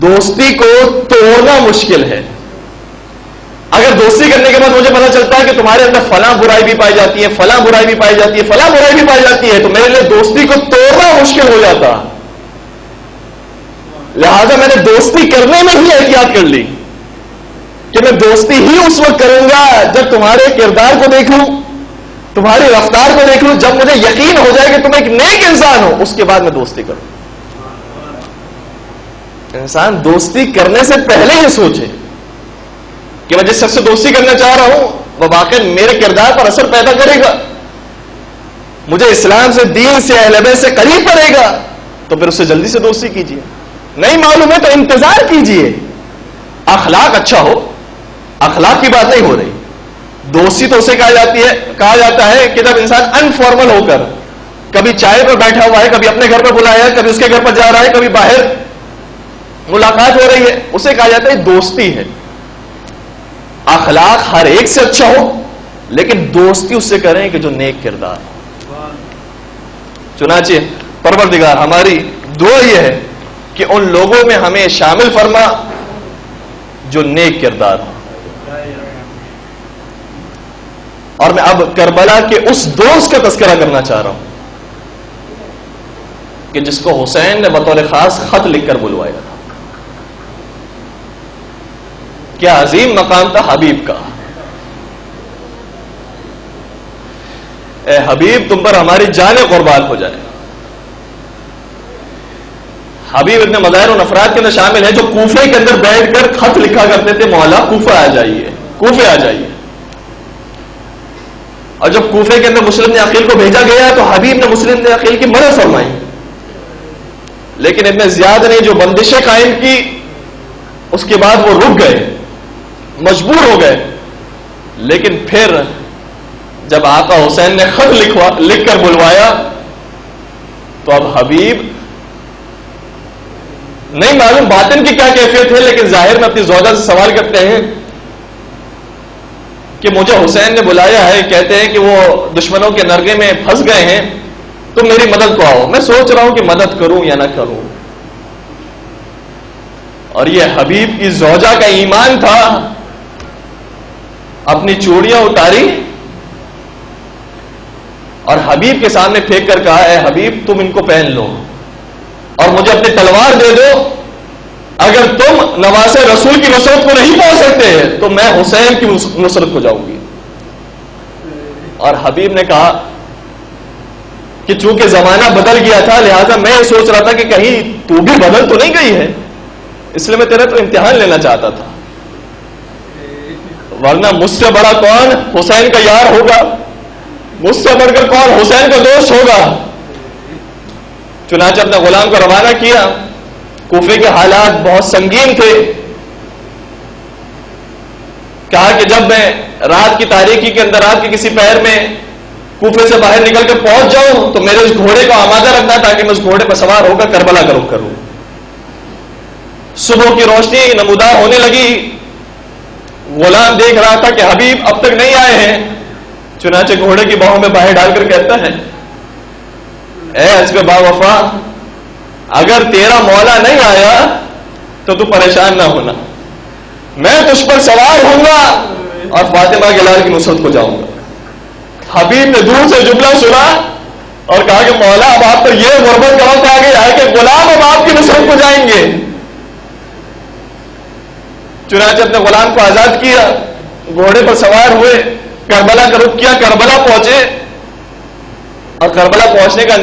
دوستی کو توڑنا مشکل ہے۔ اگر دوستی کرنے کے بعد مجھے پتا چلتا ہے کہ تمہارے اندر فلاں برائی بھی پائی جاتی ہے، فلاں برائی بھی پائی جاتی ہے، فلاں برائی بھی پائی جاتی ہے، تو میرے لیے دوستی کو توڑنا مشکل ہو جاتا، لہذا میں نے دوستی کرنے میں ہی احتیاط کر لی کہ میں دوستی ہی اس وقت کروں گا جب تمہارے کردار کو دیکھ لوں، تمہاری رفتار کو دیکھ لوں، جب مجھے یقین ہو جائے کہ تم ایک نیک انسان ہو، اس کے بعد میں دوستی کروں۔ انسان دوستی کرنے سے پہلے ہی سوچے کہ میں جس شخص سے دوستی کرنا چاہ رہا ہوں وہ واقعی میرے کردار پر اثر پیدا کرے گا، مجھے اسلام سے، دین سے، اہل بیت سے قریب پڑے گا، تو پھر اس سے جلدی سے دوستی کیجیے۔ نہیں معلوم ہے تو انتظار کیجیے، اخلاق اچھا ہو، اخلاق کی بات نہیں ہو رہی، دوستی تو اسے کہا جاتا ہے کہ جب انسان انفارمل ہو کر کبھی چائے پر بیٹھا ہوا ہے، کبھی اپنے گھر پر بلایا ہے، کبھی اس کے گھر پر جا رہا ہے، کبھی باہر ملاقات ہو رہی ہے، اسے کہا جاتا ہے دوستی ہے۔ اخلاق ہر ایک سے اچھا ہو، لیکن دوستی اس سے کریں کہ جو نیک کردار۔ چنانچہ پروردگار ہماری دعا یہ ہے کہ ان لوگوں میں ہمیں شامل فرما جو نیک کردار ہو۔ اور میں اب کربلا کے اس دوست کا تذکرہ کرنا چاہ رہا ہوں کہ جس کو حسین نے بطور خاص خط لکھ کر بلوایا تھا۔ کیا عظیم مقام تھا حبیب کا۔ اے حبیب تم پر ہماری جانیں قربان ہو جائے۔ حبیب ابن مظاہر ان افراد کے اندر شامل ہیں جو کوفے کے اندر بیٹھ کر خط لکھا کرتے تھے، مولا کوفہ آ جائیے، کوفے آ جائیے۔ اور جب کوفے کے اندر مسلم نے عقیل کو بھیجا گیا تو حبیب نے مسلم نے عقیل کی مدد فرمائی، لیکن ابن زیاد نے جو بندشیں قائم کی اس کے بعد وہ رک گئے، مجبور ہو گئے۔ لیکن پھر جب آقا حسین نے خط لکھ کر بلوایا تو اب حبیب نہیں معلوم باطن کی کیا کیفیت ہے، لیکن ظاہر میں اپنی زوجہ سے سوال کرتے ہیں کہ مجھے حسین نے بلایا ہے، کہتے ہیں کہ وہ دشمنوں کے نرغے میں پھنس گئے ہیں، تو میری مدد کو آؤ۔ میں سوچ رہا ہوں کہ مدد کروں یا نہ کروں۔ اور یہ حبیب کی زوجہ کا ایمان تھا، اپنی چوڑیاں اتاری اور حبیب کے سامنے پھینک کر کہا، اے حبیب تم ان کو پہن لو اور مجھے اپنی تلوار دے دو، اگر تم نواسے رسول کی نصرت کو نہیں پہنچ سکتے تو میں حسین کی نصرت کو جاؤں گی۔ اور حبیب نے کہا کہ چونکہ زمانہ بدل گیا تھا لہذا میں یہ سوچ رہا تھا کہ کہیں تو بھی بدل تو نہیں گئی ہے، اس لیے میں تیرا تو امتحان لینا چاہتا تھا، ورنہ مجھ سے بڑا کون حسین کا یار ہوگا، مجھ سے بڑھ کر کون حسین کا دوست ہوگا۔ چنانچہ اپنے غلام کو روانہ کیا۔ کوفے کے حالات بہت سنگین تھے، کہا کہ جب میں رات کی تاریکی کے اندر رات کے کسی پہر میں کوفے سے باہر نکل کر پہنچ جاؤں تو میرے اس گھوڑے کو آمادہ رکھنا تاکہ میں اس گھوڑے پر سوار ہو کر کربلا کا رخ کروں۔ صبح کی روشنی نمودار ہونے لگی، غلام دیکھ رہا تھا کہ حبیب اب تک نہیں آئے ہیں، چنانچہ گھوڑے کی باہوں میں باہر ڈال کر کہتا ہے، اے حسب با وفا اگر تیرا مولا نہیں آیا تو پریشان نہ ہونا، میں تجھ پر سوار ہوں گا اور فاطمہ کے لال کی نصرت کو جاؤں گا۔ حبیب نے دور سے جملہ سنا اور کہا کہ مولا اب آپ پر یہ غربت کا وقت آ گیا ہے کہ غلام اب آپ کی نصرت کو جائیں گے۔ چنانچہ اپنے غلام کو آزاد کیا، گھوڑے پر سوار ہوئے، کربلا کا رخ کیا، کربلا پہنچے، اور کربلا پہنچنے کا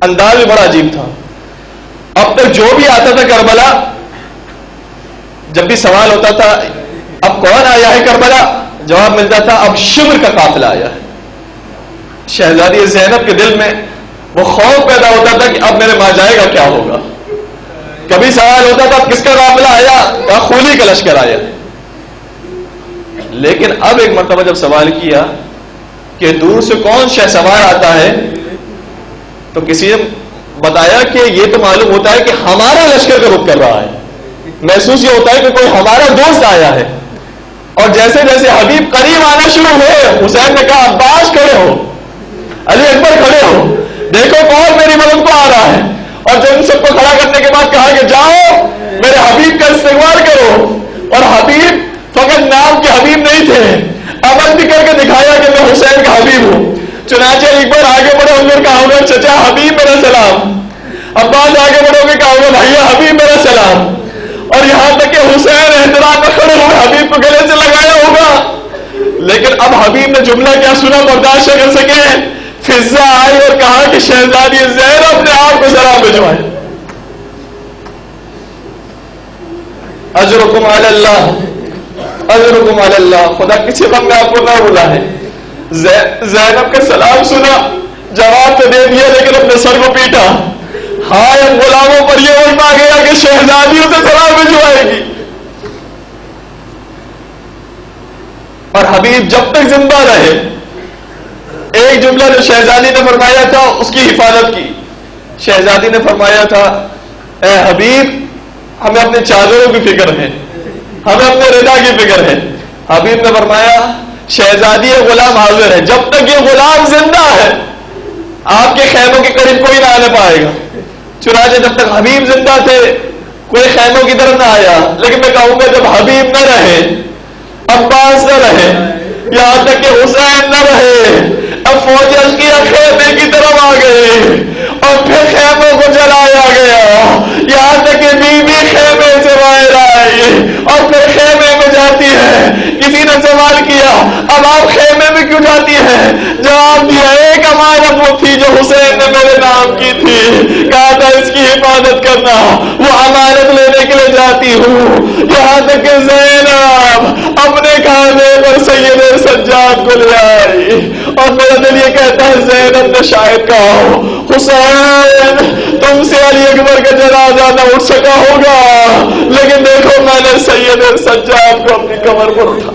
انداز بھی بڑا عجیب تھا۔ اب تک جو بھی آتا تھا کربلا، جب بھی سوال ہوتا تھا اب کون آیا ہے کربلا، جواب ملتا تھا اب شمر کا قافلہ آیا ہے۔ شہزادی زینب کے دل میں وہ خوف پیدا ہوتا تھا کہ اب میرے ماں جائے گا کیا ہوگا۔ کبھی سوال ہوتا تھا کس کا قافلہ آیا، کہا خولی کا لشکر آیا۔ لیکن اب ایک مرتبہ جب سوال کیا کہ دور سے کون شہ سوار آتا ہے، تو کسی نے بتایا کہ یہ تو معلوم ہوتا ہے کہ ہمارا لشکر کا رخ کر رہا ہے، محسوس یہ ہوتا ہے کہ کوئی ہمارا دوست آیا ہے. اور جیسے جیسے حبیب قریب آنا شروع ہوئے، حسین نے کہا عباس کھڑے ہو، علی اکبر کھڑے ہو، دیکھو کون میری مدد کو آ رہا ہے. اور جب ان سب کو کھڑا کرنے کے بعد کہا کہ جاؤ میرے حبیب کا استقبال کرو. اور حبیب فقط نام کے حبیب نہیں تھے، عمل بھی کر کے دکھایا کہ میں حسین کا حبیب ہوں. چنانچہ ایک بار آگے بڑھو گے کہا ہوگا چچا حبیب میرا سلام، عباس آگے بڑھو گے کہا ہوگا بھیا حبیب میرا سلام. اور یہاں تک کہ حسین احترام میں کھڑے ہوئے حبیب کو گلے سے لگایا ہوگا. لیکن اب حبیب نے جملہ کیا سنا برداشت کر سکے، فضا آئی اور کہا کہ شہزادی زینب نے آپ کو سلام بھجوائے. اجرکم علی اللہ، اجرکم علی اللہ. خدا کسی وقت میں آپ کو نہ بولا ہے. زینب کا سلام سنا، جواب تو دے دیا لیکن اپنے سر کو پیٹا. ہائے اب غلاموں پر یہ علم آ گیا کہ شہزادیوں سے سلام بھجوائے گی. اور حبیب جب تک زندہ رہے ایک جملہ جو شہزادی نے فرمایا تھا اس کی حفاظت کی. شہزادی نے فرمایا تھا اے حبیب ہمیں اپنے چادروں کی فکر ہے، ہمیں اپنے رضا کی فکر ہے. حبیب نے فرمایا شہزادی غلام حاضر ہے، جب تک یہ غلام زندہ ہے آپ کے خیموں کے قریب کوئی نہ آنے پائے گا. چنانچہ جب تک حبیب زندہ تھے کوئی خیموں کی طرف نہ آیا. لیکن میں کہوں گا جب حبیب نہ رہے، عباس نہ رہے، یہاں تک کہ حسین نہ رہے، اب فوج اشکیا خیمے کی طرف آ گئے اور پھر خیموں کو جلایا گیا. یہاں تک کہ بیوی خیمے سے باہر آئی اور پھر خیمے میں جاتی ہے. کسی نے سوال کیا اب آپ خیمے میں کیوں جاتی ہے؟ جواب دیا ایک امانت وہ تھی جو حسین نے میرے نام کی تھی، کہا تھا اس کی حفاظت کرنا، وہ امانت لینے کے لیے جاتی ہوں. یہاں تک کہ زینب اپنے کاندھے پر سید سجاد کو لے آئی. اور میرا دل یہ کہتا ہے زینب نے شاید کہا ہو حسین تم سے علی اکبر کا جنازہ نہ اٹھ سکا ہوگا، لیکن دیکھو میں نے سید سجاد کو اپنی کمر پر اٹھا.